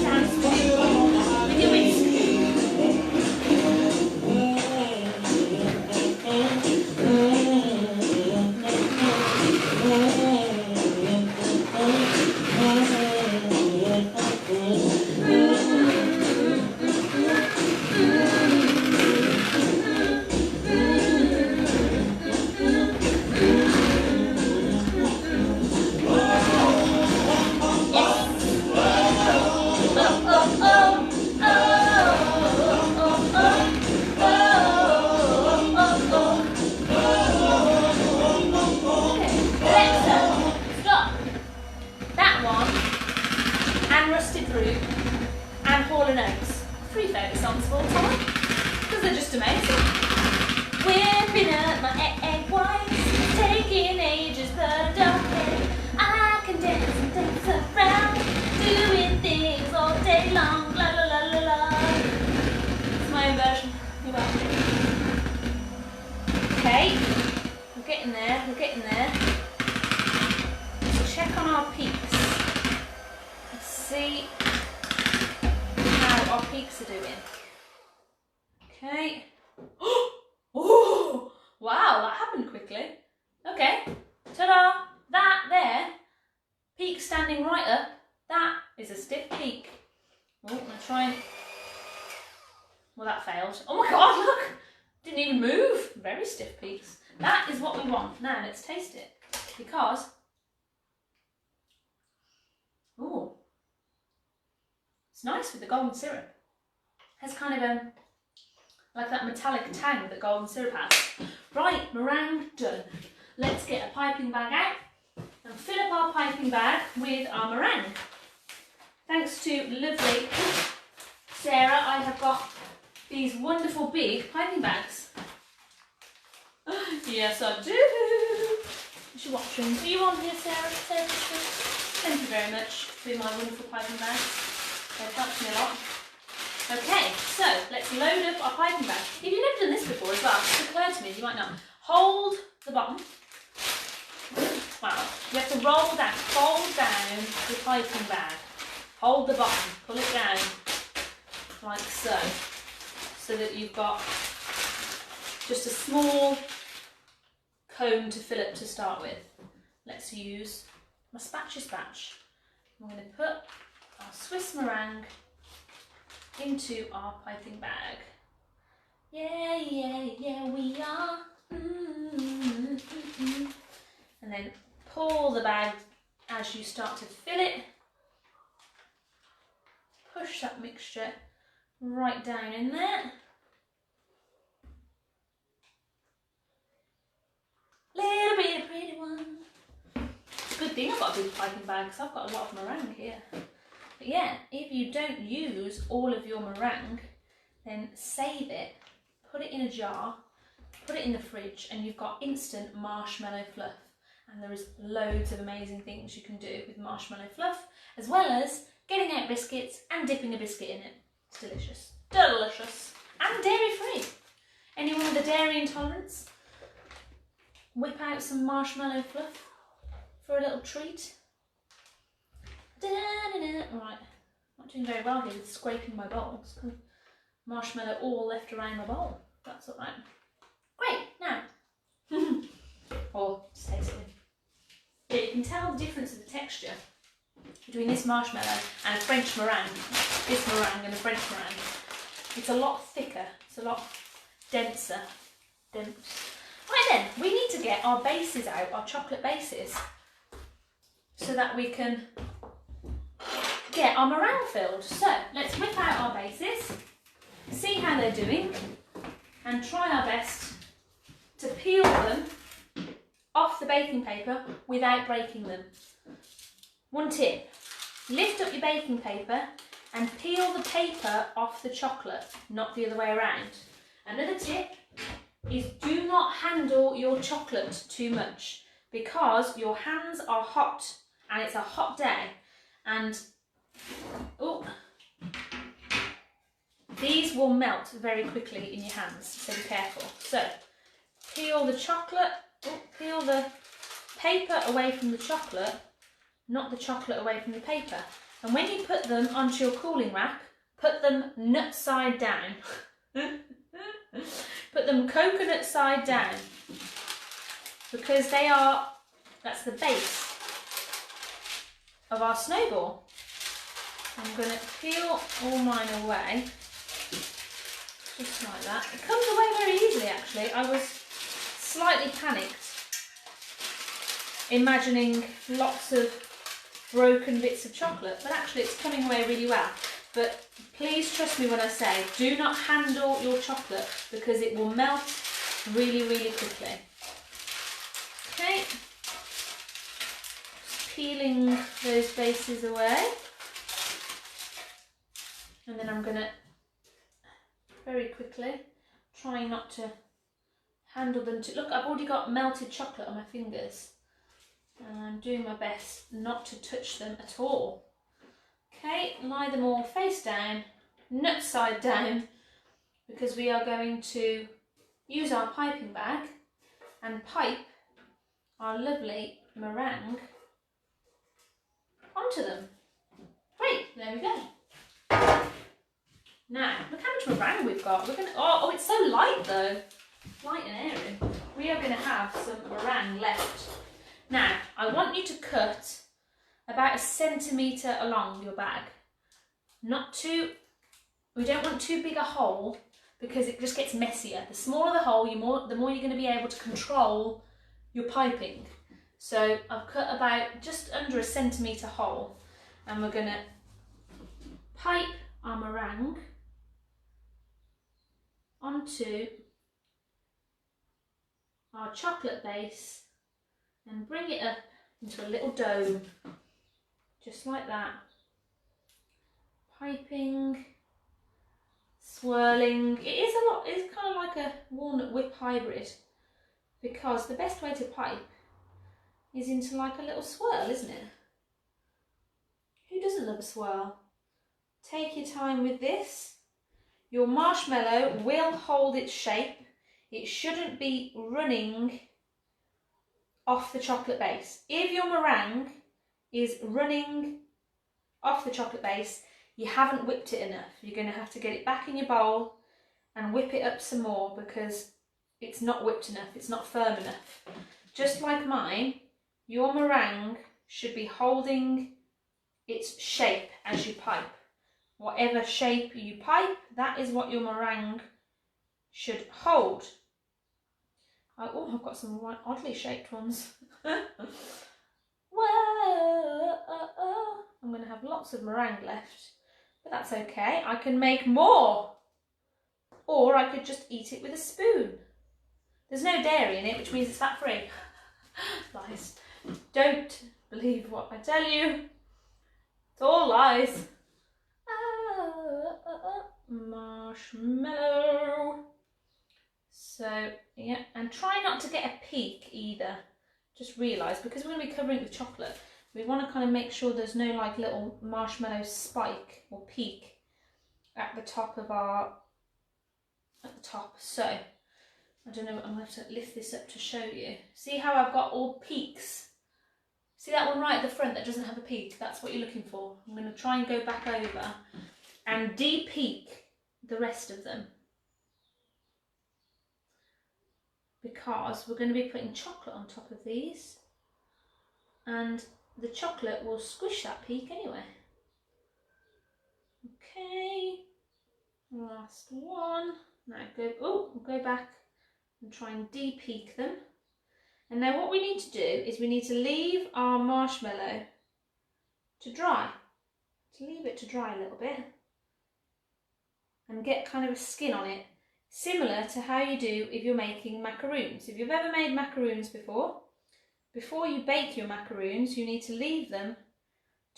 Sounds good. With your whisk. getting there, we're getting there. Let's check on our peaks. Let's see how our peaks are doing. Okay. Oh, wow, that happened quickly. Okay, ta-da! That there, peak standing right up, that is a stiff peak. Oh, I'm going to try and... Well, that failed. Oh my God, look! Didn't even move. Very stiff peaks. That is what we want. Now, let's taste it. Because... Oh, it's nice with the golden syrup. Has kind of like that metallic tang that golden syrup has. Right, meringue done. Let's get a piping bag out and fill up our piping bag with our meringue. Thanks to lovely Sarah, I have got these wonderful big piping bags. Yes, I do. Is she watching? Are you on here, Sarah? Sarah, thank you very much for my wonderful piping bags. They've helped me a lot. Okay, so let's load up our piping bag. If you've never done this before as well, it's occurred to me, you might not. Hold the bottom. Wow, you have to roll down, fold down the piping bag. Hold the bottom, pull it down like so, so that you've got just a small cone to fill up to start with. Let's use my spatchy spatch. I'm going to put our Swiss meringue into our piping bag. Yeah, yeah, yeah, we are. And then pull the bag as you start to fill it. Push that mixture right down in there. Little bit of pretty one. It's a good thing I've got a big piping bag because I've got a lot of meringue here. But yeah, if you don't use all of your meringue, then save it, put it in a jar, put it in the fridge, and you've got instant marshmallow fluff. And there is loads of amazing things you can do with marshmallow fluff, as well as getting out biscuits and dipping a biscuit in it. It's delicious. Delicious. And dairy free. Anyone with a dairy intolerance? Whip out some marshmallow fluff for a little treat. Right, not doing very well here with scraping my bowls. Marshmallow all left around my bowl. That's alright. Great, now. Or just taste it. Yeah, you can tell the difference of the texture between this marshmallow and a French meringue. This meringue and a French meringue. It's a lot thicker, it's a lot denser. Right then, we need to get our bases out, our chocolate bases, so that we can get our meringue filled. So let's whip out our bases, see how they're doing, and try our best to peel them off the baking paper without breaking them. One tip, lift up your baking paper and peel the paper off the chocolate, not the other way around. Another tip is do not handle your chocolate too much because your hands are hot and it's a hot day, and these will melt very quickly in your hands, so be careful. So peel the chocolate, peel the paper away from the chocolate, not the chocolate away from the paper. And when you put them onto your cooling rack, put them nut side down. Put them coconut side down, because that's the base of our snowball. I'm going to peel all mine away, just like that. It comes away very easily actually. I was slightly panicked, imagining lots of broken bits of chocolate, but actually it's coming away really well. But please trust me when I say, do not handle your chocolate because it will melt really, really quickly. Okay, just peeling those bases away. And then I'm going to very quickly, trying not to handle them too. Look, I've already got melted chocolate on my fingers. And I'm doing my best not to touch them at all. Okay, lie them all face down, nut side down, because we are going to use our piping bag and pipe our lovely meringue onto them. Great, there we go. Now, look how much meringue we've got. We're gonna, oh, it's so light though. Light and airy. We are going to have some meringue left. Now, I want you to cut about 1 centimetre along your bag. Not too, we don't want too big a hole because it just gets messier. The smaller the hole, the more you're going to be able to control your piping. So I've cut about just under 1 centimetre hole, and we're going to pipe our meringue onto our chocolate base and bring it up into a little dome, just like that. Piping, swirling. It is a lot, it's kind of like a walnut whip hybrid, because the best way to pipe is into like a little swirl, isn't it? Who doesn't love a swirl? Take your time with this. Your marshmallow will hold its shape. It shouldn't be running off the chocolate base. If your meringue is running off the chocolate base, you haven't whipped it enough. You're going to have to get it back in your bowl and whip it up some more, because it's not whipped enough, it's not firm enough. Just like mine, your meringue should be holding its shape as you pipe. Whatever shape you pipe, that is what your meringue should hold. Oh, I've got some oddly shaped ones. Whoa, I'm going to have lots of meringue left, but that's okay. I can make more, or I could just eat it with a spoon. There's no dairy in it, which means it's fat free. Lies. Don't believe what I tell you. It's all lies. Marshmallow. So yeah, and try not to get a peak either. Just realise, because we're going to be covering it with chocolate, we want to kind of make sure there's no like little marshmallow spike or peak at the top of our, So I don't know, I'm going to have to lift this up to show you. See how I've got all peaks? See that one right at the front that doesn't have a peak? That's what you're looking for. I'm going to try and go back over and de-peak the rest of them, because we're going to be putting chocolate on top of these, and the chocolate will squish that peak anyway. Okay, last one. Now go back and try and de-peak them. And now what we need to do is we need to leave our marshmallow to dry. Leave it to dry a little bit and get kind of a skin on it, similar to how you do if you're making macaroons. If you've ever made macaroons before you bake your macaroons, you need to leave them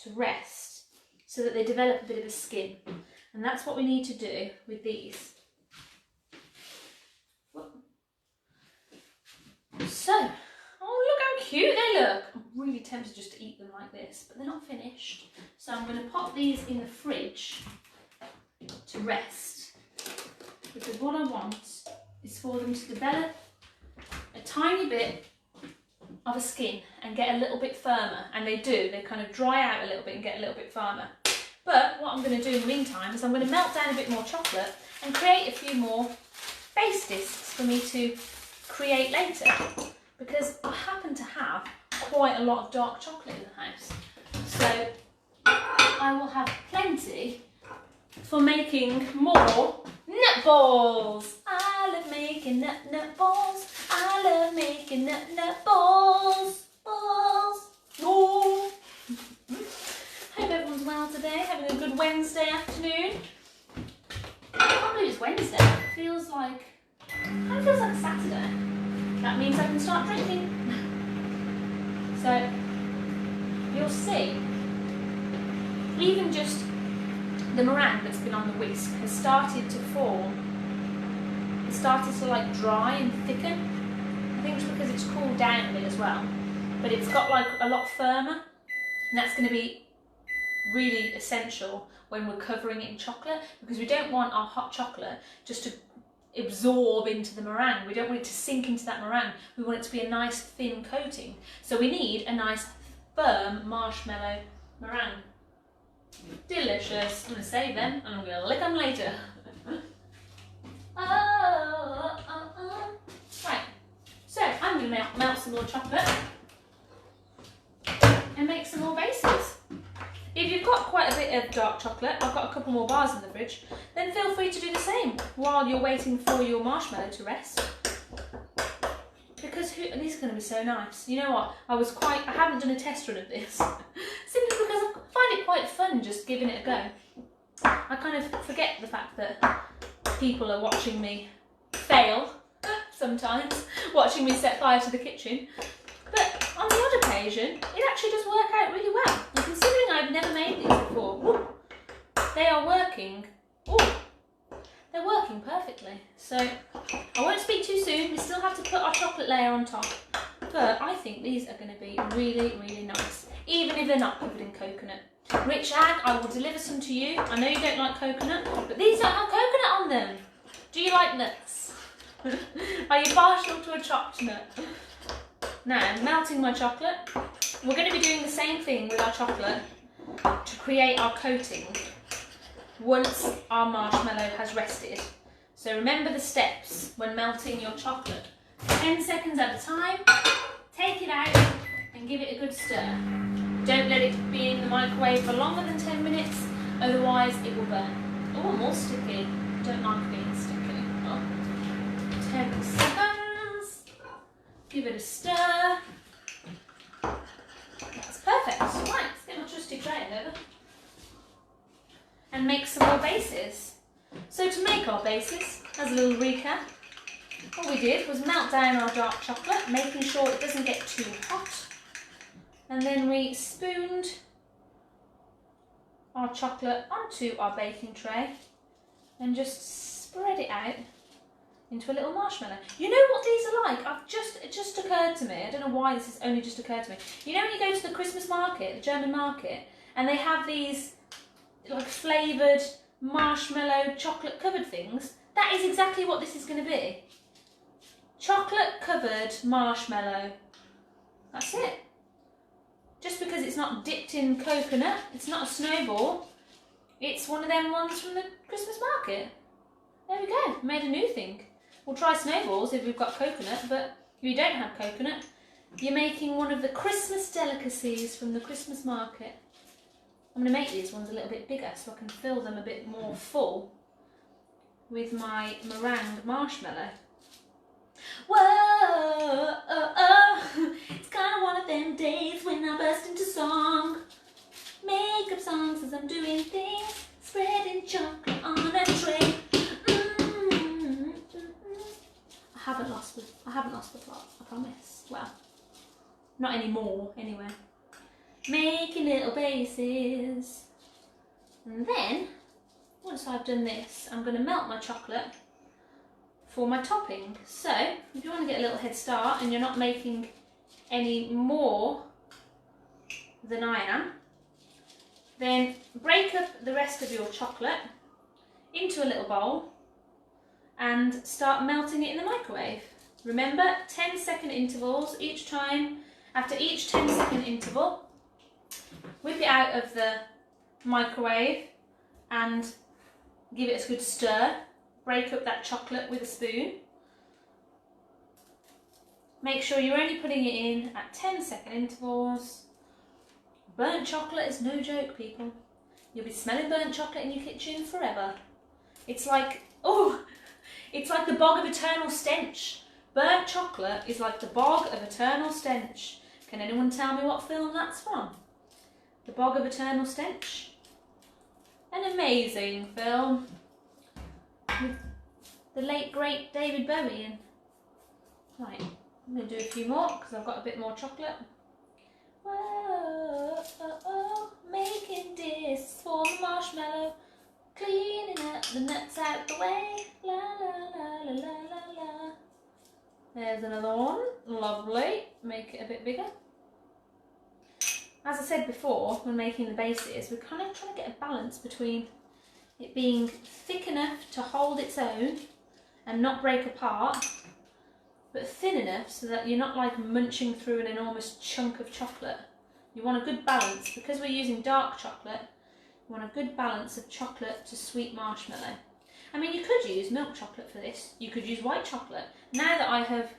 to rest so that they develop a bit of a skin. And that's what we need to do with these. So, oh look how cute they look. I'm really tempted just to eat them like this, but they're not finished. So I'm going to pop these in the fridge to rest, because what I want is for them to develop a tiny bit of a skin and get a little bit firmer, and they do, they kind of dry out a little bit and get a little bit firmer. But what I'm going to do in the meantime is I'm going to melt down a bit more chocolate and create a few more base discs for me to create later, because I happen to have quite a lot of dark chocolate in the house, so I will have plenty for making more nut balls. I love making nut balls. I love making nut balls. Oh. Hope everyone's well today, having a good Wednesday afternoon. I can't believe it's Wednesday. It feels like Saturday. That means I can start drinking. So you'll see, even just the meringue that's been on the whisk has started to form. It's started to like dry and thicken. I think it's because it's cooled down a bit as well. But it's got like a lot firmer, and that's going to be really essential when we're covering it in chocolate, because we don't want our hot chocolate just to, absorb into the meringue. We don't want it to sink into that meringue. We want it to be a nice thin coating. So we need a nice firm marshmallow meringue. Delicious. I'm going to save them and I'm going to lick them later. Right, so I'm going to melt some more chocolate and make some more bases. If you've got quite a bit of dark chocolate, I've got a couple more bars in the fridge, then feel free to do the same while you're waiting for your marshmallow to rest. Because these are going to be so nice. You know what, I haven't done a test run of this, simply because I find it quite fun just giving it a go. I kind of forget the fact that people are watching me fail sometimes, watching me set fire to the kitchen. But on the odd occasion, it actually does work out really well. And considering I've never made these before, they are working. They're working perfectly. So I won't speak too soon. We still have to put our chocolate layer on top. But I think these are going to be really, really nice, even if they're not covered in coconut. Rich Ag, I will deliver some to you. I know you don't like coconut, but these don't have coconut on them. Do you like nuts? Are you partial to a chopped nut? Now, I'm melting my chocolate. We're going to be doing the same thing with our chocolate to create our coating once our marshmallow has rested. So remember the steps when melting your chocolate. 10 seconds at a time, take it out and give it a good stir. Don't let it be in the microwave for longer than 10 minutes, otherwise it will burn. Oh, more sticky. Don't like being sticky. 10 seconds. Give it a stir. That's perfect. Right, let's get my trusty tray over and make some more bases. So to make our bases, as a little recap, what we did was melt down our dark chocolate, making sure it doesn't get too hot. And then we spooned our chocolate onto our baking tray and just spread it out into a little marshmallow. You know what these are like? It just occurred to me. I don't know why this has only just occurred to me. You know when you go to the Christmas market, the German market, and they have these like flavoured marshmallow chocolate covered things? That is exactly what this is going to be. Chocolate covered marshmallow. That's it. Just because it's not dipped in coconut, it's not a snowball, it's one of them ones from the Christmas market. There we go, made a new thing. We'll try snowballs if we've got coconut, but if you don't have coconut, you're making one of the Christmas delicacies from the Christmas market. I'm going to make these ones a little bit bigger so I can fill them a bit more full with my meringue marshmallow. Whoa, it's kind of one of them days when I burst into song. Make up songs as I'm doing things, spreading chocolate on a tray. I haven't lost the plot, I promise. Well, not anymore, anyway. Making little bases. And then, once I've done this, I'm going to melt my chocolate for my topping. So, if you want to get a little head start and you're not making any more than I am, then break up the rest of your chocolate into a little bowl and start melting it in the microwave. Remember, 10-second intervals each time. After each 10-second interval, whip it out of the microwave and give it a good stir. Break up that chocolate with a spoon. Make sure you're only putting it in at 10-second intervals. Burnt chocolate is no joke, people. You'll be smelling burnt chocolate in your kitchen forever. It's like, it's like the bog of eternal stench. Burnt chocolate is like the bog of eternal stench. Can anyone tell me what film that's from? The Bog of Eternal Stench. An amazing film with the late great David Bowie in. Right, I'm going to do a few more because I've got a bit more chocolate. Whoa, making this for marshmallow, cleaning up the nuts out the way. La la la la la la la. There's another one. Lovely. Make it a bit bigger. As I said before, when making the bases, we're kind of trying to get a balance between it being thick enough to hold its own and not break apart, but thin enough so that you're not like munching through an enormous chunk of chocolate. You want a good balance. Because we're using dark chocolate, you want a good balance of chocolate to sweet marshmallow. I mean, you could use milk chocolate for this. You could use white chocolate. Now that I have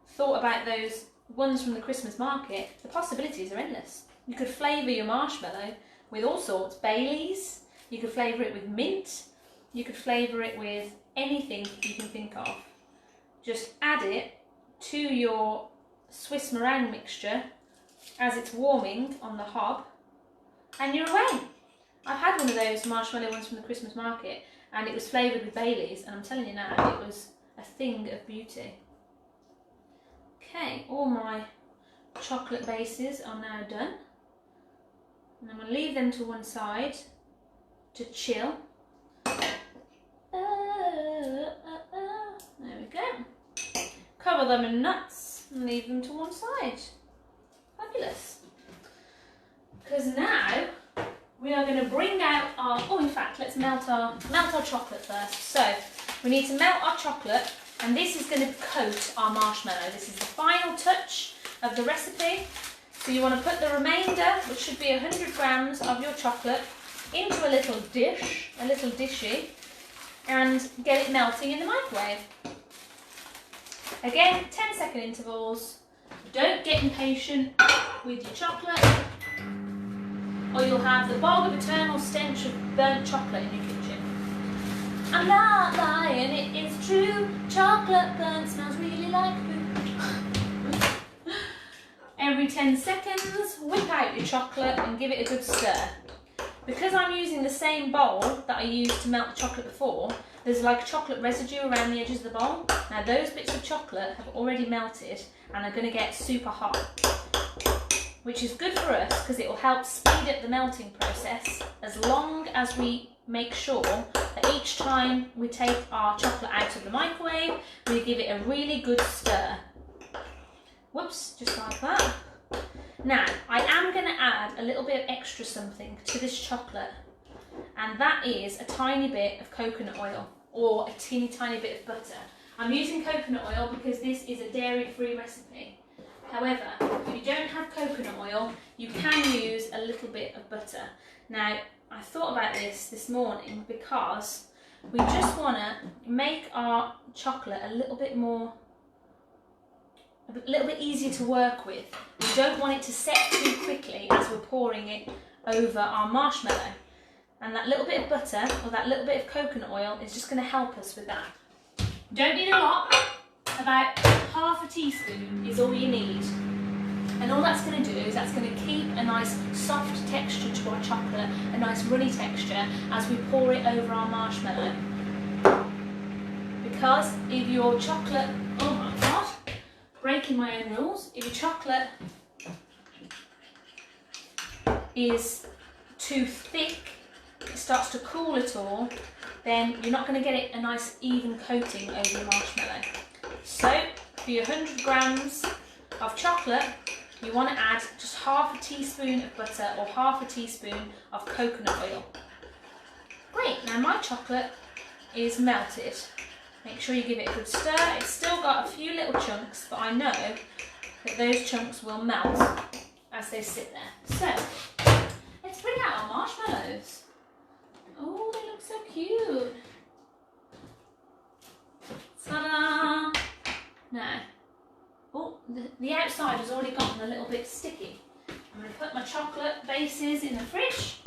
thought about those ones from the Christmas market, the possibilities are endless. You could flavour your marshmallow with all sorts. Baileys, you could flavour it with mint, you could flavour it with anything you can think of. Just add it to your Swiss meringue mixture as it's warming on the hob, and you're away. I've had one of those marshmallow ones from the Christmas market, and it was flavoured with Baileys, and I'm telling you now, it was a thing of beauty. Okay, all my chocolate bases are now done, and I'm going to leave them to one side to chill. There we go. Cover them in nuts and leave them to one side. Fabulous. Because now we are going to bring out our, oh in fact let's melt our chocolate first. So we need to melt our chocolate, and this is going to coat our marshmallow. This is the final touch of the recipe. So you want to put the remainder, which should be 100 grams of your chocolate, into a little dish, a little dishy, and get it melting in the microwave. Again, 10-second intervals. Don't get impatient with your chocolate, or you'll have the bog of eternal stench of burnt chocolate in your kitchen. I'm not lying, it is true. Chocolate burnt smells really like poo. Every 10 seconds, whip out your chocolate and give it a good stir. Because I'm using the same bowl that I used to melt the chocolate before, there's like chocolate residue around the edges of the bowl. Now those bits of chocolate have already melted and are going to get super hot, which is good for us because it will help speed up the melting process, as long as we make sure that each time we take our chocolate out of the microwave, we give it a really good stir. Whoops, just like that. Now, I am going to add a little bit of extra something to this chocolate, and that is a tiny bit of coconut oil, or a teeny tiny bit of butter. I'm using coconut oil because this is a dairy-free recipe. However, if you don't have coconut oil, you can use a little bit of butter. Now, I thought about this morning because we just want to make our chocolate a little bit easier to work with. We don't want it to set too quickly as we're pouring it over our marshmallow. And that little bit of butter, or that little bit of coconut oil, is just going to help us with that. Don't need a lot. About half a teaspoon is all you need. And all that's going to do is that's going to keep a nice soft texture to our chocolate, a nice runny texture, as we pour it over our marshmallow. Because if your chocolate, oh my god, breaking my own rules, if your chocolate is too thick, it starts to cool at all, then you're not going to get it a nice even coating over your marshmallow. So for your 100 grams of chocolate, you want to add just half a teaspoon of butter or half a teaspoon of coconut oil. Great, now my chocolate is melted. Make sure you give it a good stir. It's still got a few little chunks, but I know that those chunks will melt as they sit there. So let's bring out our marshmallows. Oh, they look so cute. Ta-da! Now, oh, the outside has already gotten a little bit sticky. I'm going to put my chocolate bases in the fridge.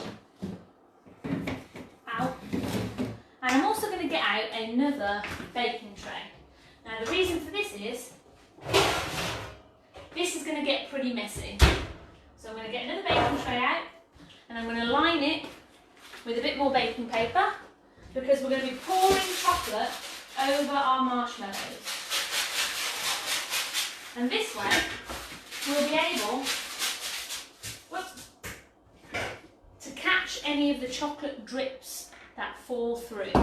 Ow. And I'm also going to get out another baking tray. Now the reason for this is going to get pretty messy. So I'm going to get another baking tray out, and I'm going to line it with a bit more baking paper, because we're going to be pouring chocolate over our marshmallows. And this way we'll be able to catch any of the chocolate drips that fall through.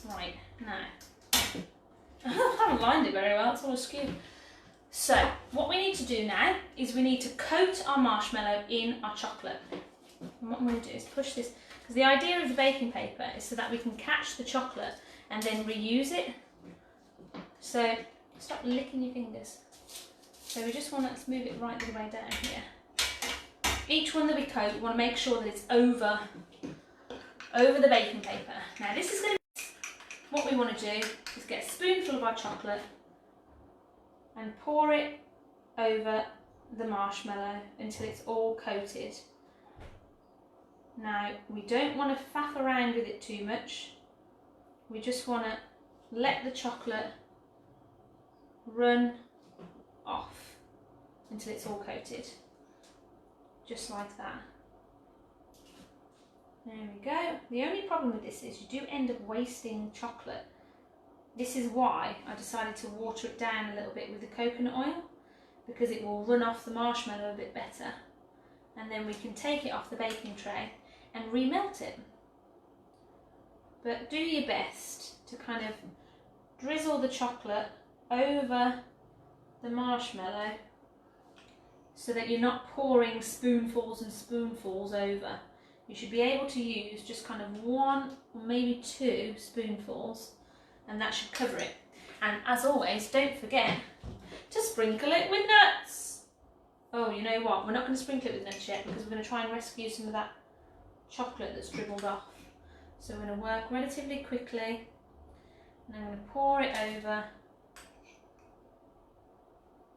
Right, now, I haven't lined it very well, it's all askew. So, what we need to do now is we need to coat our marshmallow in our chocolate. And what I'm going to do is push this, because the idea of the baking paper is so that we can catch the chocolate and then reuse it. So stop licking your fingers. So we just want to move it right the way down here. Each one that we coat, we want to make sure that it's over the baking paper. Now this is going to be what we want to do is get a spoonful of our chocolate and pour it over the marshmallow until it's all coated. Now we don't want to faff around with it too much. We just want to let the chocolate run off until it's all coated. Just like that. There we go. The only problem with this is you do end up wasting chocolate. This is why I decided to water it down a little bit with the coconut oil, because it will run off the marshmallow a bit better. And then we can take it off the baking tray and remelt it. But do your best to kind of drizzle the chocolate over the marshmallow so that you're not pouring spoonfuls and spoonfuls over. You should be able to use just kind of 1 or maybe 2 spoonfuls, and that should cover it. And as always, don't forget to sprinkle it with nuts. Oh, you know what? We're not going to sprinkle it with nuts yet because we're going to try and rescue some of that chocolate that's dribbled off. So we're going to work relatively quickly, and I'm going to pour it over,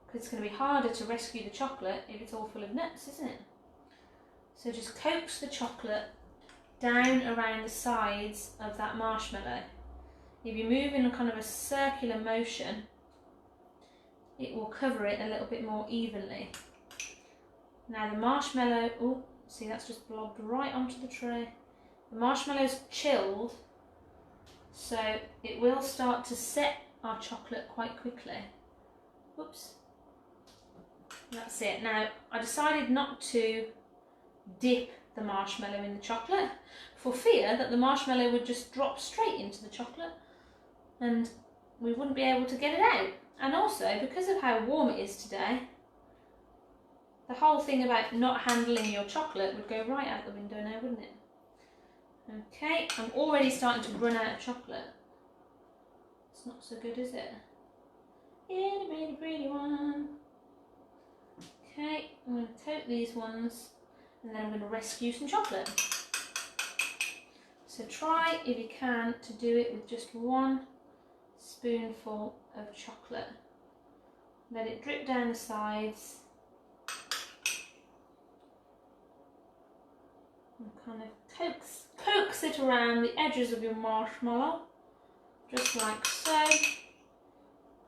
because it's going to be harder to rescue the chocolate if it's all full of nuts, isn't it? So just coax the chocolate down around the sides of that marshmallow. If you move in a kind of a circular motion, it will cover it a little bit more evenly. Now the marshmallow, oh, see, that's just blobbed right onto the tray. The marshmallow's chilled, so it will start to set our chocolate quite quickly. Whoops. That's it. Now, I decided not to dip the marshmallow in the chocolate for fear that the marshmallow would just drop straight into the chocolate and we wouldn't be able to get it out. And also, because of how warm it is today, the whole thing about not handling your chocolate would go right out the window now, wouldn't it? Okay, I'm already starting to run out of chocolate. It's not so good, is it? Itty bitty pretty one. Okay, I'm going to coat these ones and then I'm going to rescue some chocolate. So try, if you can, to do it with just 1 spoonful of chocolate. Let it drip down the sides. And kind of coax it around the edges of your marshmallow, just like so.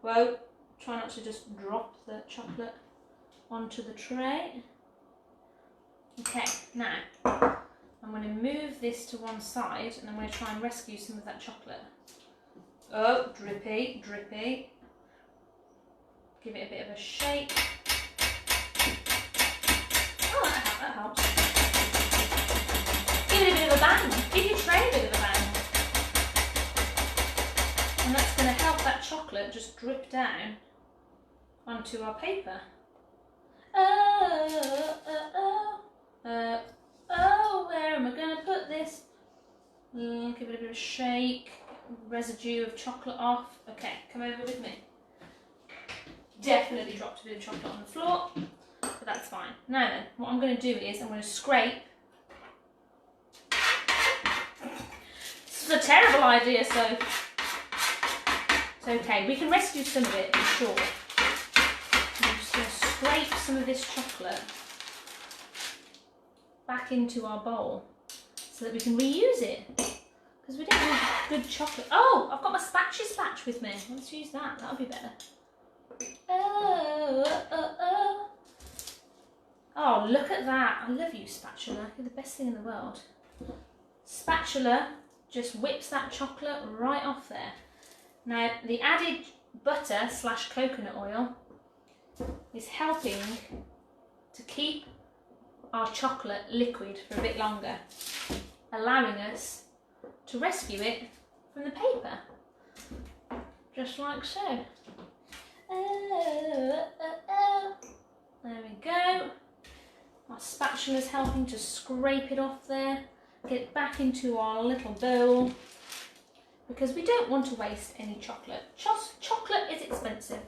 Whoa, try not to just drop the chocolate onto the tray. Okay, now I'm going to move this to one side and I'm going to try and rescue some of that chocolate. Oh, drippy, drippy. Give it a bit of a shake. Oh, that helps. Give it a bit of a bang. Give your tray a bit of a bang. And that's going to help that chocolate just drip down onto our paper. Where am I going to put this? Give it a bit of a shake. Residue of chocolate off. Okay, come over with me. Definitely dropped a bit of chocolate on the floor, but that's fine. Now then, what I'm going to do is I'm going to scrape. This is a terrible idea, so it's okay. We can rescue some of it, for sure. I'm just going to scrape some of this chocolate back into our bowl so that we can reuse it. Because we don't have good chocolate. Oh, I've got my spatchy spatch with me. Let's use that. That'll be better. Oh, look at that. I love you, spatula. You're the best thing in the world. Spatula just whips that chocolate right off there. Now, the added butter / coconut oil is helping to keep our chocolate liquid for a bit longer, allowing us to rescue it from the paper, just like so. There we go. Our spatula is helping to scrape it off there, get it back into our little bowl. because we don't want to waste any chocolate. Chocolate is expensive.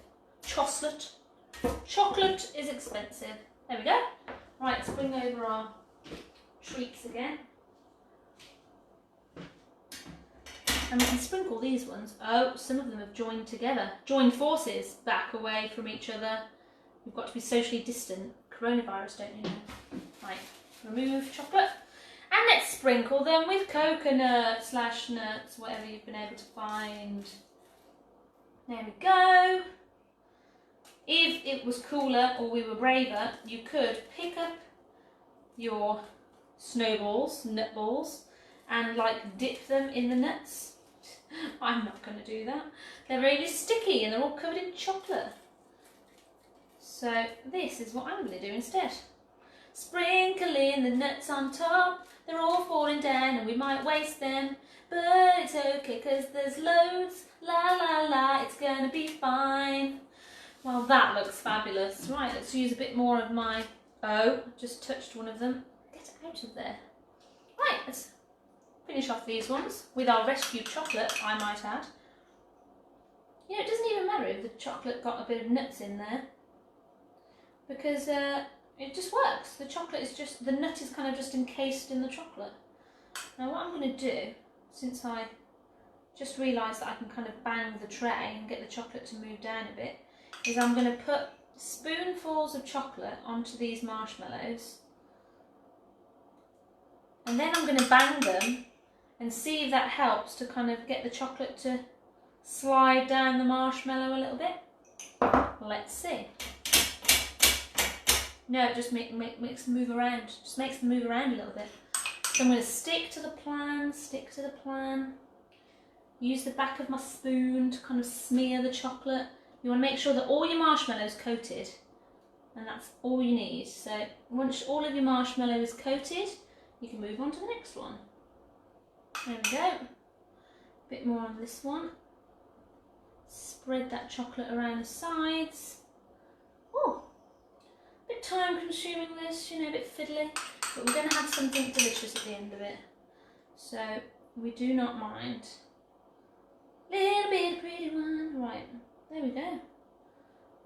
Chocolate is expensive. There we go. Right, let's bring over our treats again. And we can sprinkle these ones. Oh, some of them have joined together. Joined forces, back away from each other. We've got to be socially distant. Coronavirus, don't you know? Right, remove chocolate. And let's sprinkle them with coconut / nuts, whatever you've been able to find. There we go. If it was cooler or we were braver, you could pick up your snowballs, nut balls, and like dip them in the nuts. I'm not going to do that. They're really sticky and they're all covered in chocolate. So this is what I'm going to do instead. Sprinkling the nuts on top. They're all falling down and we might waste them. But it's okay because there's loads. La la la, it's going to be fine. Well, that looks fabulous. Right, let's use a bit more of my... Oh, just touched one of them. Get out of there. Right, let's finish off these ones with our rescued chocolate, I might add. You know, it doesn't even matter if the chocolate got a bit of nuts in there, because it just works. The chocolate is just, the nut is kind of just encased in the chocolate. Now what I'm going to do, since I just realised that I can kind of bang the tray and get the chocolate to move down a bit, is I'm going to put spoonfuls of chocolate onto these marshmallows, and then I'm going to bang them and see if that helps to kind of get the chocolate to slide down the marshmallow a little bit. Let's see. No, it just makes them move around. Just makes them move around a little bit. So I'm going to stick to the plan, use the back of my spoon to kind of smear the chocolate. You want to make sure that all your marshmallows coated, and that's all you need. So once all of your marshmallow is coated, you can move on to the next one. There we go. A bit more on this one. Spread that chocolate around the sides. Oh, a bit time consuming this, you know, a bit fiddly, but we're going to have something delicious at the end of it. So we do not mind. Little bit pretty one. Right, there we go.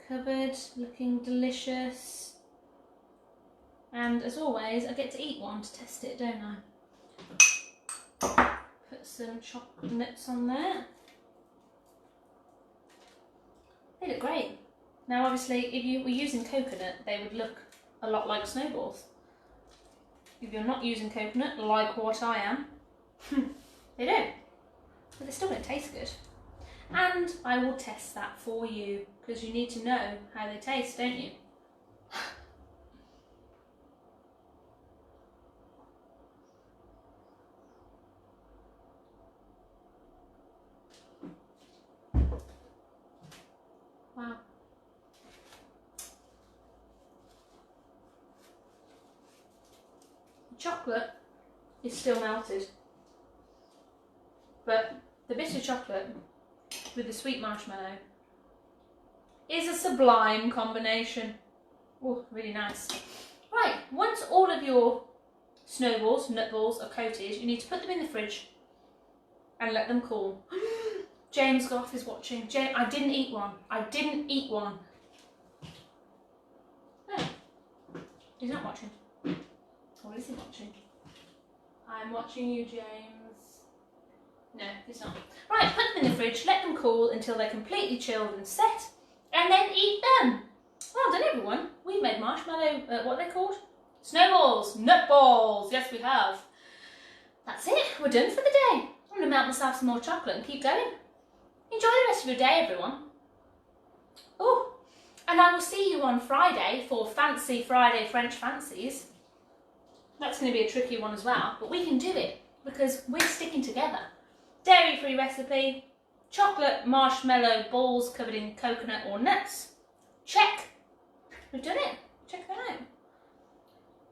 Covered, looking delicious. And as always, I get to eat one to test it, don't I? Put some chocolate nuts on there. They look great. Now obviously if you were using coconut, they would look a lot like snowballs. If you're not using coconut, like what I am, they don't. But they're still going to taste good. And I will test that for you, because you need to know how they taste, don't you? Wow. The chocolate is still melted, but the bitter chocolate with the sweet marshmallow is a sublime combination. Oh, really nice. Right, once all of your snowballs, nut balls are coated, you need to put them in the fridge and let them cool. James Goff is watching. James, I didn't eat one. I didn't eat one. No, he's not watching. Or is he watching? I'm watching you, James. No, he's not. Right, put them in the fridge, let them cool until they're completely chilled and set, and then eat them. Well done, everyone. We've made marshmallow, what are they called? Snowballs, nut balls. Yes, we have. That's it. We're done for the day. I'm going to melt myself some more chocolate and keep going. Enjoy the rest of your day, everyone. Oh, and I will see you on Friday for Fancy Friday French Fancies. That's going to be a tricky one as well, but we can do it because we're sticking together. Dairy-free recipe, chocolate marshmallow balls covered in coconut or nuts. Check. We've done it. Check that out.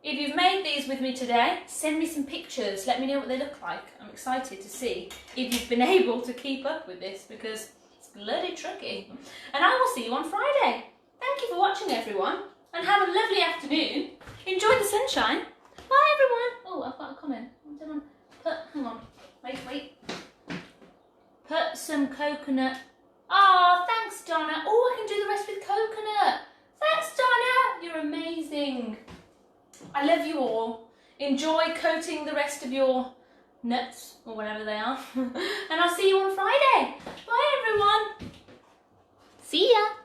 If you've made these with me today, send me some pictures. Let me know what they look like. I'm excited to see if you've been able to keep up with this, because it's bloody tricky. And I will see you on Friday. Thank you for watching, everyone, and have a lovely afternoon. Enjoy the sunshine. Bye, everyone. Oh, I've got a comment. Hang on. Wait. put some coconut. Oh, thanks, Donna. Oh, I can do the rest with coconut. Thanks, Donna. You're amazing. I love you all. Enjoy coating the rest of your nuts, or whatever they are. And I'll see you on Friday. Bye, everyone. See ya.